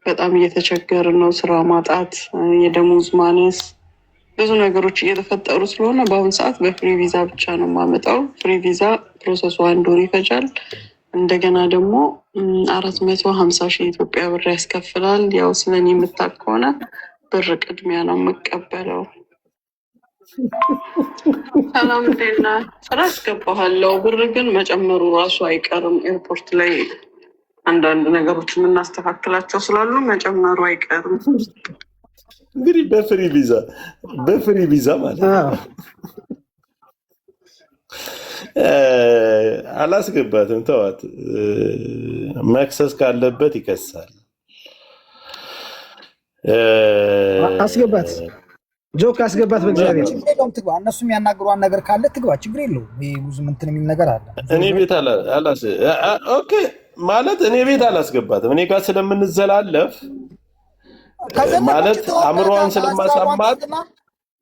በጣም እየተቸገርን ነው። ስራ ማጣት፣ የደሞዝ ማነስ፣ ብዙ ነገሮች እየተፈጠሩ ስለሆነ በአሁኑ ሰዓት በፍሪ ቪዛ ብቻ ነው የማመጣው። ፍሪ ቪዛ ፕሮሰሱ 1 ወር ይፈጃል። እንደገና ደግሞ 450 ሺህ ኢትዮጵያ ብር ያስከፍላል። ያው ስለኔ የምታውቅ ከሆነ ብር ቅድሚያ ነው የምቀበለው። ሰላም ዴና ስራ አስገባሃለሁ። ብር ግን መጨመሩ ራሱ አይቀርም። ኤርፖርት ላይ አንዳንድ ነገሮች የምናስተካክላቸው ስላሉ መጨመሩ አይቀርም። እንግዲህ በፍሪ ቪዛ ማለት ነው። አላስገባትም፣ ተዋት። መክሰስ ካለበት ይከሳል። አስገባት ጆክ አስገባት። በእግዚአብሔር ትግባ። እነሱ የሚያናግሯን ነገር ካለ ትግባ፣ ችግር የለው። ብዙ ምንትን የሚል ነገር አለ። እኔ ቤት ኦኬ ማለት እኔ ቤት አላስገባትም። እኔ ጋር ስለምንዘላለፍ ማለት አእምሮዋን ስለማሳማት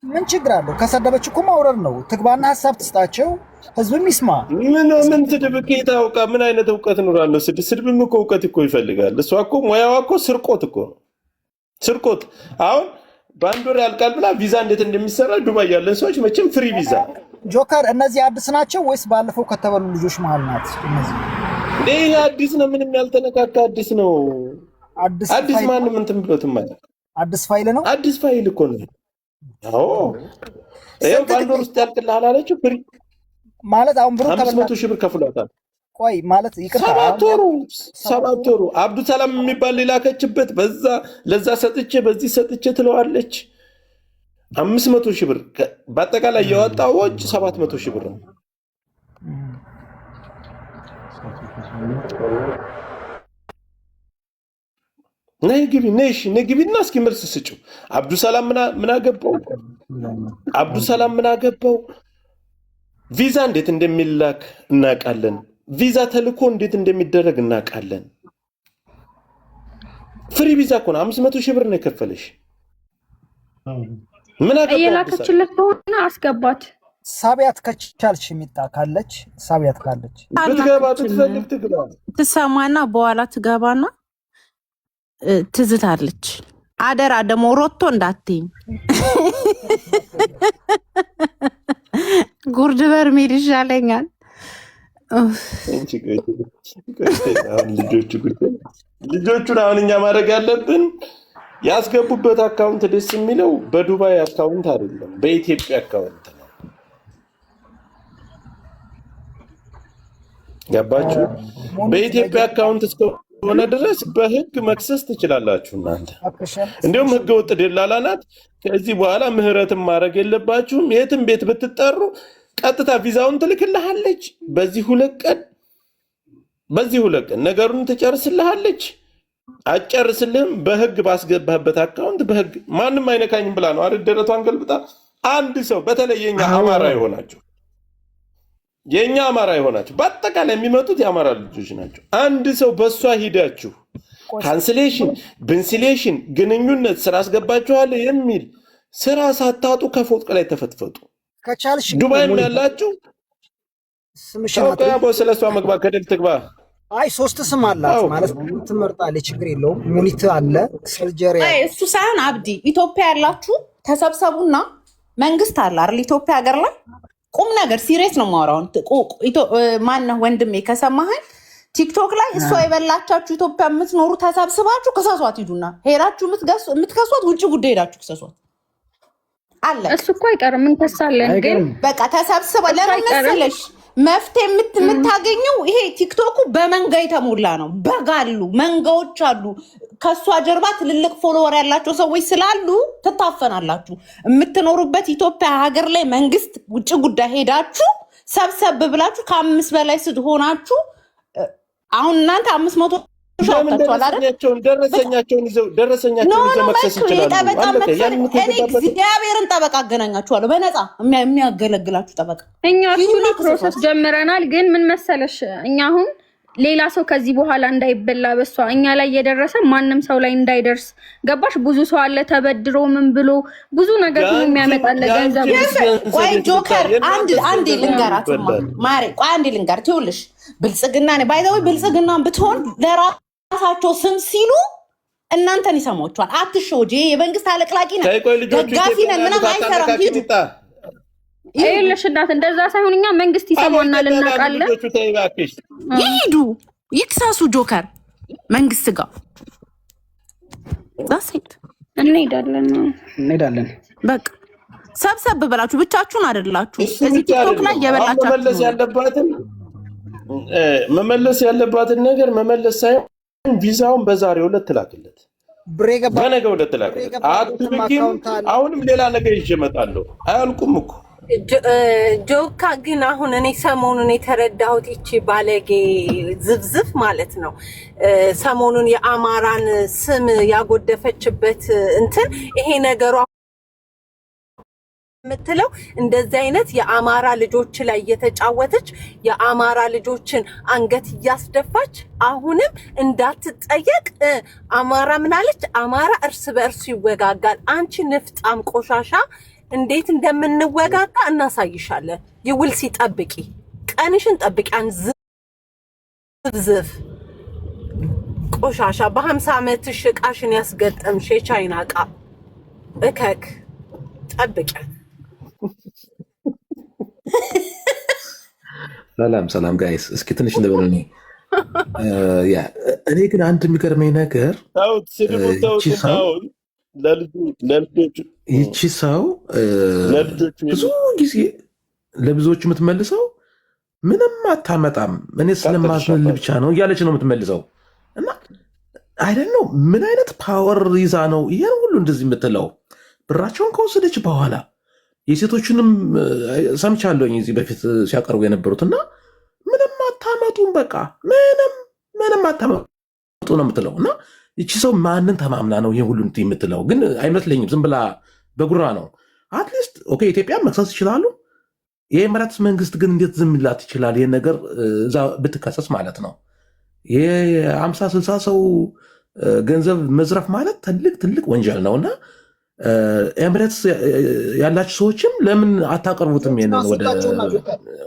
ምን ችግር አለው? ከሰደበች እኮ ማውረድ ነው። ትግባና ሀሳብ ትስጣቸው፣ ህዝብም ይስማ። ምን ስድብ ከየት አውቃ? ምን አይነት እውቀት ኖራለሁ? ስድብም እኮ እውቀት እኮ ይፈልጋል። እሷ እኮ ሙያዋ እኮ ስርቆት እኮ ነው። ስርቆት አሁን በአንድ ወር ያልቃል ብላ ቪዛ እንዴት እንደሚሰራ ዱባይ ያለን ሰዎች መቼም ፍሪ ቪዛ። ጆከር እነዚህ አዲስ ናቸው ወይስ ባለፈው ከተበሉ ልጆች መሀል ናት? ይሄ አዲስ ነው፣ ምንም ያልተነካካ አዲስ ነው። አዲስ ማንም እንትን ብሎትም ማለት አዲስ ፋይል ነው። አዲስ ፋይል እኮ ነው። አዎ ይሄው በአንድ ወር ውስጥ ያልቅልሃል አለችው። ፍሪ ማለት አሁን ብሩ 500 ሺህ ብር ከፍሏታል። ቆይ ማለት ይቅርታ 7 ወሩ አብዱ ሰላም የሚባል ሊላከችበት በዛ ለዛ ሰጥቼ በዚህ ሰጥቼ ትለዋለች 500 ሺህ ብር በአጠቃላይ ያወጣው ወጭ 700 ሺህ ብር ነው። ነይ ግቢና እስኪ መልስ ስጪው። አብዱ ሰላም ምን አገባው? አብዱ ሰላም ምን አገባው? ቪዛ እንዴት እንደሚላክ እናውቃለን። ቪዛ ተልኮ እንዴት እንደሚደረግ እናውቃለን። ፍሪ ቪዛ እኮ ነው 500 ሺህ ብር ነው የከፈለሽ። ምን አገባው? የላከችለት ከሆነ አስገባት። ሳቢያት ከቻልሽ የሚጣ ካለች ሳቢያት ካለች ብትገባ ብትፈልግ ትግባ ትሰማና በኋላ ትገባና ትዝታለች። አደራ ደግሞ ሮቶ እንዳትኝ ጉርድ በርሜል ይሻለኛል። ልጆቹን አሁን እኛ ማድረግ ያለብን ያስገቡበት አካውንት ደስ የሚለው በዱባይ አካውንት አይደለም፣ በኢትዮጵያ አካውንት ነው። ገባችሁ? በኢትዮጵያ አካውንት እስከሆነ ድረስ በህግ መክሰስ ትችላላችሁ እናንተ። እንዲሁም ህገ ወጥ ደላላ ናት። ከዚህ በኋላ ምህረትን ማድረግ የለባችሁም። የትም ቤት ብትጠሩ ቀጥታ ቪዛውን ትልክልሃለች። በዚህ ሁለት ቀን ነገሩን ትጨርስልሃለች። አጨርስልህም በህግ ባስገባህበት አካውንት በህግ ማንም አይነካኝም ብላ ነው አይደል? ደረቷን ገልብጣ አንድ ሰው በተለይ የኛ አማራ የሆናችሁ በአጠቃላይ የሚመጡት የአማራ ልጆች ናቸው። አንድ ሰው በእሷ ሂዳችሁ ካንስሌሽን ብንስሌሽን ግንኙነት ስራ አስገባችኋል የሚል ስራ ሳታጡ ከፎቅ ላይ ተፈትፈጡ። ዱባይም ያላችሁ ሰው ስለሷ መግባት ከደል ትግባ። አይ 3 ስም አላት ማለት ትመርጣለች፣ ችግር የለውም። ሙኒት አለ ሰርጀሪ እሱ ሳይሆን አብዲ ኢትዮጵያ ያላችሁ ተሰብሰቡና መንግስት አለ አይደል? ኢትዮጵያ ሀገር ላይ ቁም ነገር ሲሪየስ ነው የማወራው። ማነው ወንድሜ ከሰማኸኝ ቲክቶክ ላይ እሷ የበላቻችሁ ኢትዮጵያ የምትኖሩ ተሰብስባችሁ ከሰሷት። ሂዱና ሄዳችሁ የምትከሷት ውጭ ጉዳይ ሄዳችሁ ከሰሷት አለ። እሱ እኮ አይቀርም እንከሳለን፣ ግን በቃ ተሰብስበ ለምን መሰለሽ መፍትሄ የምታገኘው ይሄ ቲክቶኩ በመንጋ የተሞላ ነው። በጋሉ መንጋዎች አሉ። ከሷ ጀርባ ትልልቅ ፎሎወር ያላቸው ሰዎች ስላሉ ትታፈናላችሁ። የምትኖሩበት ኢትዮጵያ ሀገር ላይ መንግስት ውጭ ጉዳይ ሄዳችሁ ሰብሰብ ብላችሁ ከ5 በላይ ስትሆናችሁ አሁን እናንተ 500 ሻውታችኋል አይደል? ደረሰኛቸውን ይዘው መክሰስ ይችላሉ። እኔ እግዚአብሔርን ጠበቃ አገናኛችኋለሁ፣ በነፃ የሚያገለግላችሁ ጠበቃ። እኛ ሁሉ ፕሮሰስ ጀምረናል። ግን ምን መሰለሽ እኛ አሁን ሌላ ሰው ከዚህ በኋላ እንዳይበላ በሷ እኛ ላይ የደረሰ ማንም ሰው ላይ እንዳይደርስ ገባሽ? ብዙ ሰው አለ ተበድሮ ምን ብሎ ብዙ ነገር የሚያመጣለ ገንዘብ። ቆይ ጆከር አንድ ልንገራት ማሬ፣ ቆይ አንድ ልንገራት ይኸውልሽ፣ ብልጽግና ነው ባይዘው ብልጽግናን ብትሆን ለራሳቸው ስም ሲሉ እናንተን ይሰማችኋል። አትሾጂ። የመንግስት አለቅላቂ ነው ደጋፊ ነን ምንም አይሰራም። ሂዱ ይኸውልሽ እናት እንደዛ ሳይሆን እኛ መንግስት ይሰማናል እናውቃለን። ይሂዱ ይክሳሱ ጆከር መንግስት ጋር ዳሴት እንሄዳለን። በቃ ሰብሰብ ብላችሁ ብቻችሁን አይደላችሁ። እዚህ ቲክቶክ ላይ የበላችሁ መመለስ ያለባትን ነገር መመለስ ሳይሆን ቪዛውን በዛሬው ዕለት ትላክለት፣ በነገው ዕለት ትላክለት። አሁንም ሌላ ነገር ይዤ እመጣለሁ። አያልቁም እኮ ጆካ። ግን አሁን እኔ ሰሞኑን የተረዳሁት ይቺ ባለጌ ዝብዝፍ ማለት ነው ሰሞኑን የአማራን ስም ያጎደፈችበት እንትን ይሄ ነገሯ የምትለው እንደዚህ አይነት የአማራ ልጆች ላይ እየተጫወተች የአማራ ልጆችን አንገት እያስደፋች አሁንም እንዳትጠየቅ አማራ ምናለች? አማራ እርስ በእርሱ ይወጋጋል። አንቺ ንፍጣም ቆሻሻ እንዴት እንደምንወጋጋ እናሳይሻለን። ይውል ሲጠብቂ ቀንሽን ጠብቂ። ዝብዝፍ ቆሻሻ በ50 ዓመትሽ ዕቃሽን ያስገጠምሽ የቻይና ዕቃ እከክ ጠብቂ። ሰላም ጋይስ፣ እስኪ ትንሽ እንደበለኝ። እኔ ግን አንድ የሚገርመኝ ነገር ይቺ ሰው ብዙ ጊዜ ለብዙዎቹ የምትመልሰው ምንም አታመጣም እኔ ስለማዝንልህ ብቻ ነው እያለች ነው የምትመልሰው። እና አይደል ነው ምን አይነት ፓወር ይዛ ነው ይሄን ሁሉ እንደዚህ የምትለው? ብራቸውን ከወሰደች በኋላ የሴቶችንም ሰምቻለሁኝ እዚህ በፊት ሲያቀርቡ የነበሩትና ምንም አታመጡም፣ በቃ ምንም አታመጡ ነው የምትለው። እና ይቺ ሰው ማንን ተማምና ነው ይሄ ሁሉ የምትለው? ግን አይመስለኝም፣ ዝም ብላ በጉራ ነው። አትሊስት ኦኬ ኢትዮጵያ መክሰስ ይችላሉ። የኤምሬትስ መንግስት ግን እንዴት ዝም ላት ይችላል? ይህን ነገር እዛ ብትከሰስ ማለት ነው። የ50-60 ሰው ገንዘብ መዝረፍ ማለት ትልቅ ወንጀል ነው። እና ኤምሬትስ ያላችሁ ሰዎችም ለምን አታቀርቡትም? ይሄንን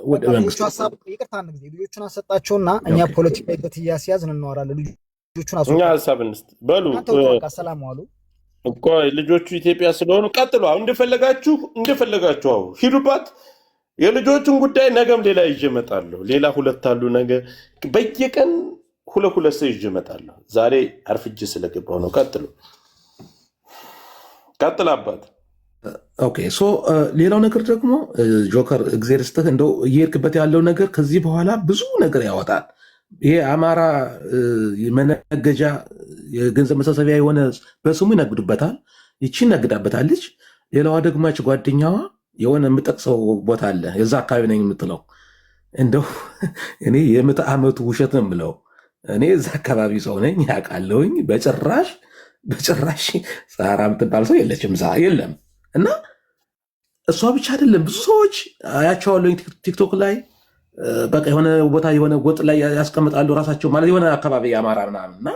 ወደ መንግስት ይቅርታ አንድ ጊዜ ልጆቹን አሰጣቸውና እኛ ፖለቲካ ይበት እያስያዝን እናወራለን። ልጆቹን እኛ ሀሳብ እንስጥ በሉ። ሰላም ዋሉ እኮ ልጆቹ ኢትዮጵያ ስለሆኑ ቀጥሉ። አሁን እንደፈለጋችሁ ሂዱባት። የልጆቹን ጉዳይ ነገም ሌላ ይዤ እመጣለሁ። ሌላ 2 አሉ። ነገ በየቀን 2 ሰው ይዤ እመጣለሁ። ዛሬ አርፍጄ ስለገባው ነው። ቀጥል አባት። ኦኬ ሶ ሌላው ነገር ደግሞ ጆከር እግዜር ስትህ እንደው እየሄድክበት ያለው ነገር ከዚህ በኋላ ብዙ ነገር ያወጣል። ይሄ አማራ መነገጃ የገንዘብ መሰብሰቢያ የሆነ በስሙ ይነግዱበታል። ይቺ ነግዳበታለች። ሌላዋ ደግሞ ያች ጓደኛዋ የሆነ የምጠቅሰው ቦታ አለ የዛ አካባቢ ነኝ የምትለው እንደው እኔ የምዕተ ዓመቱ ውሸት ነው የምለው። እኔ እዛ አካባቢ ሰው ነኝ ያውቃለሁኝ። በጭራሽ ዛራ የምትባል ሰው የለችም፣ የለም። እና እሷ ብቻ አይደለም ብዙ ሰዎች አያቸዋለሁኝ ቲክቶክ ላይ በቃ የሆነ ቦታ የሆነ ጎጥ ላይ ያስቀምጣሉ ራሳቸው ማለት የሆነ አካባቢ የአማራ ምናምን። እና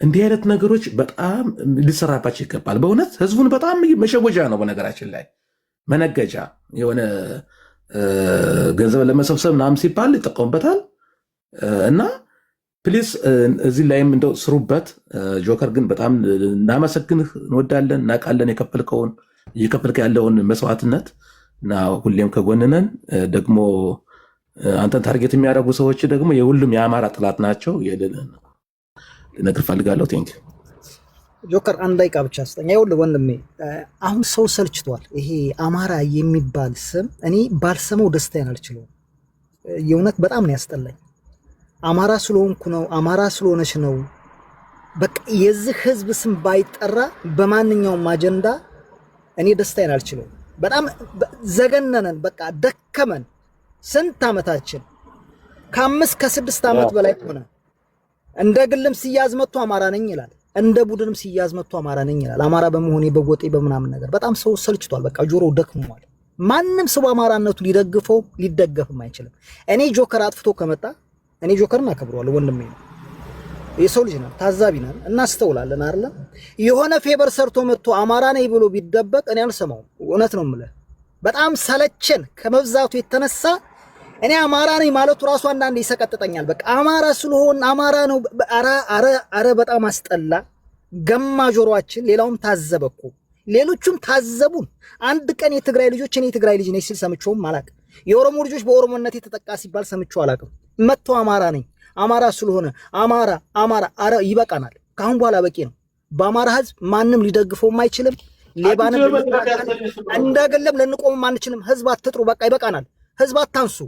እንዲህ አይነት ነገሮች በጣም ሊሰራባቸው ይገባል። በእውነት ህዝቡን በጣም መሸወጃ ነው። በነገራችን ላይ መነገጃ የሆነ ገንዘብ ለመሰብሰብ ምናምን ሲባል ይጠቀሙበታል። እና ፕሊስ እዚህ ላይም እንደው ስሩበት። ጆከር ግን በጣም እናመሰግንህ እንወዳለን፣ እናውቃለን እየከፈልክ ያለውን መስዋዕትነት እና ሁሌም ከጎንነን። ደግሞ አንተን ታርጌት የሚያደርጉ ሰዎች ደግሞ የሁሉም የአማራ ጥላት ናቸው። ልነግር ፈልጋለሁ። ቴንክ ጆከር አንድ ደቂቃ ብቻ ስጠኝ። ይኸውልህ ወንድሜ አሁን ሰው ሰልችቷል። ይሄ አማራ የሚባል ስም እኔ ባልሰማው ደስታዬን አልችለውም። የእውነት በጣም ነው ያስጠላኝ። አማራ ስለሆንኩ ነው፣ አማራ ስለሆነች ነው። በቃ የዚህ ህዝብ ስም ባይጠራ በማንኛውም አጀንዳ እኔ ደስታዬን አልችለውም። በጣም ዘገነነን፣ በቃ ደከመን። ስንት ዓመታችን ከ5-6 ዓመት በላይ ሆነ። እንደ ግልም ሲያዝ መጥቶ አማራ ነኝ ይላል፣ እንደ ቡድንም ሲያዝ መጥቶ አማራ ነኝ ይላል። አማራ በመሆኔ በጎጤ በምናምን ነገር በጣም ሰው ሰልችቷል። በቃ ጆሮ ደክሟል። ማንም ሰው አማራነቱ ሊደግፈው ሊደገፍም አይችልም። እኔ ጆከር አጥፍቶ ከመጣ እኔ ጆከርን አከብረዋለሁ። ወንድሜ ነው፣ የሰው ልጅ ነው፣ ታዛቢ ነን፣ እናስተውላለን አይደለም። የሆነ ፌበር ሰርቶ መጥቶ አማራ ነኝ ብሎ ቢደበቅ እኔ አልሰማውም። እውነት ነው የምልህ። በጣም ሰለቸን ከመብዛቱ የተነሳ እኔ አማራ ነኝ ማለቱ ራሱ አንዳንዴ ይሰቀጥጠኛል። በቃ አማራ ስለሆን አማራ ነው። አረ በጣም አስጠላ። ገማ ጆሮአችን። ሌላውም ታዘበኩ፣ ሌሎቹም ታዘቡን። አንድ ቀን የትግራይ ልጆች እኔ የትግራይ ልጅ ነኝ ሲል ሰምቼውም አላቅም። የኦሮሞ ልጆች በኦሮሞነት የተጠቃ ሲባል ሰምቼው አላቅም። መጥቶ አማራ ነኝ አማራ ስለሆነ አማራ አረ ይበቃናል። ካሁን በኋላ በቂ ነው። በአማራ ህዝብ ማንም ሊደግፈውም አይችልም። ሌባንም እንደገለም ልንቆምም አንችልም። ህዝብ አትጥሩ፣ በቃ ይበቃናል። ህዝብ አታንሱ።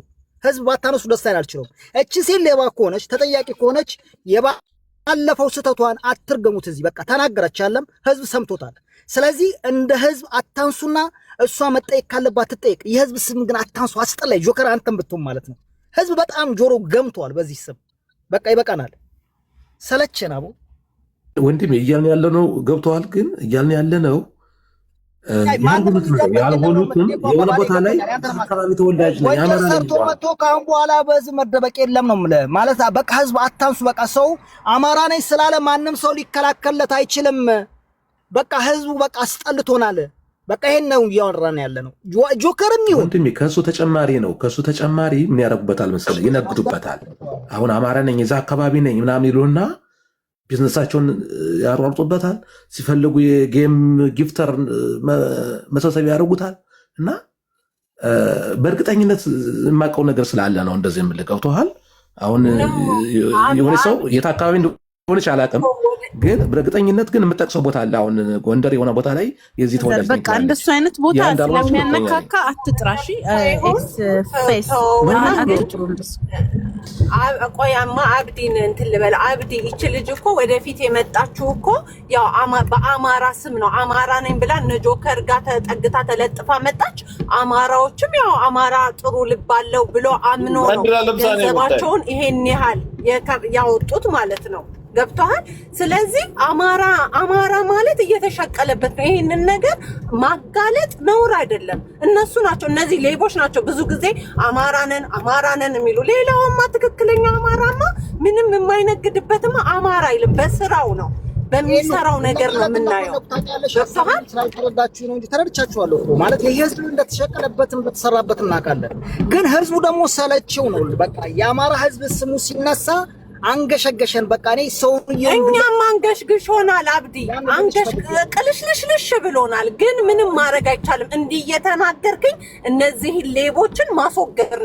ህዝብ ባታነሱ ደስታዬን አልችለውም። እቺ ሴት ሌባ ከሆነች ተጠያቂ ከሆነች የባለፈው ስህተቷን አትርገሙት። እዚህ በቃ ተናገረች፣ ያለም ህዝብ ሰምቶታል። ስለዚህ እንደ ህዝብ አታንሱና እሷ መጠየቅ ካለባት ትጠየቅ። የህዝብ ስም ግን አታንሱ። አስጠላይ። ጆከር አንተም ብትሆን ማለት ነው። ህዝብ በጣም ጆሮ ገምቷል በዚህ ስም። በቃ ይበቃናል። ሰለቸን። አቦ ወንድሜ እያልን ያለ ነው ገብተዋል። ግን እያልን ያለ ነው ያልሆኑትም የሆነ ቦታ ላይ አካባቢ ተወላጅ ነው ያማራ ሰርቶ መጥቶ ካሁን በኋላ በህዝብ መደበቅ የለም ነው የምልህ። ማለት በቃ ህዝብ አታንሱ። በቃ ሰው አማራ ነኝ ስላለ ማንም ሰው ሊከላከልለት አይችልም። በቃ ህዝቡ በቃ አስጠልቶናል። በቃ ይሄን ነው እያወራን ያለ ነው። ጆከርም ይሁን ወንድሜ ከሱ ተጨማሪ ነው። ከሱ ተጨማሪ ምን ያደርጉበታል መሰለህ? ይነግዱበታል። አሁን አማራ ነኝ እዛ አካባቢ ነኝ ምናምን ይሉና ቢዝነሳቸውን ያሯርጡበታል። ሲፈልጉ የጌም ጊፍተር መሰብሰቢያ ያደርጉታል። እና በእርግጠኝነት የማውቀው ነገር ስላለ ነው እንደዚህ የምልህ። ገብቶሃል? አሁን የሆነ ሰው የት አካባቢ እንደሆነች አላውቅም። ግን በእርግጠኝነት ግን የምጠቅሰው ቦታ አለ። አሁን ጎንደር የሆነ ቦታ ላይ የዚህ ተወላጅ በቃ እንደሱ አይነት ቦታ ስለሚያነካካ አትጥራሺ። ኤክስ ፌስ ቆያማ አብዲን እንትን ልበል። አብዲ ይች ልጅ እኮ ወደፊት የመጣችው እኮ ያው በአማራ ስም ነው። አማራ ነኝ ብላ እነ ጆከር ጋር ተጠግታ ተለጥፋ መጣች። አማራዎችም ያው አማራ ጥሩ ልብ አለው ብሎ አምኖ ነው ገንዘባቸውን ይሄን ያህል ያወጡት ማለት ነው። ገብቷል። ስለዚህ አማራ ማለት እየተሸቀለበት ነው። ይሄንን ነገር ማጋለጥ ነውር አይደለም። እነሱ ናቸው እነዚህ ሌቦች ናቸው ብዙ ጊዜ አማራነን የሚሉ። ሌላውማ ትክክለኛ አማራማ ምንም የማይነግድበትማ አማራ አይልም። በስራው ነው በሚሰራው ነገር ነው የምናየው። ገብቷል። ተረዳችሁ ነው እንጂ ተረድቻችኋለሁ ማለት ይሄ ህዝብ እንደተሸቀለበትም በተሰራበት እናውቃለን። ግን ህዝቡ ደግሞ ሰለቸው ነው። በቃ የአማራ ህዝብ ስሙ ሲነሳ አንገሸገሸን። በቃ እኔ ሰው እኛም አንገሽግሾናል። አብዲ ቅልሽልሽልሽ ብሎናል። ግን ምንም ማድረግ አይቻልም። እንዲህ እየተናገርክኝ እነዚህ ሌቦችን ማስወገድ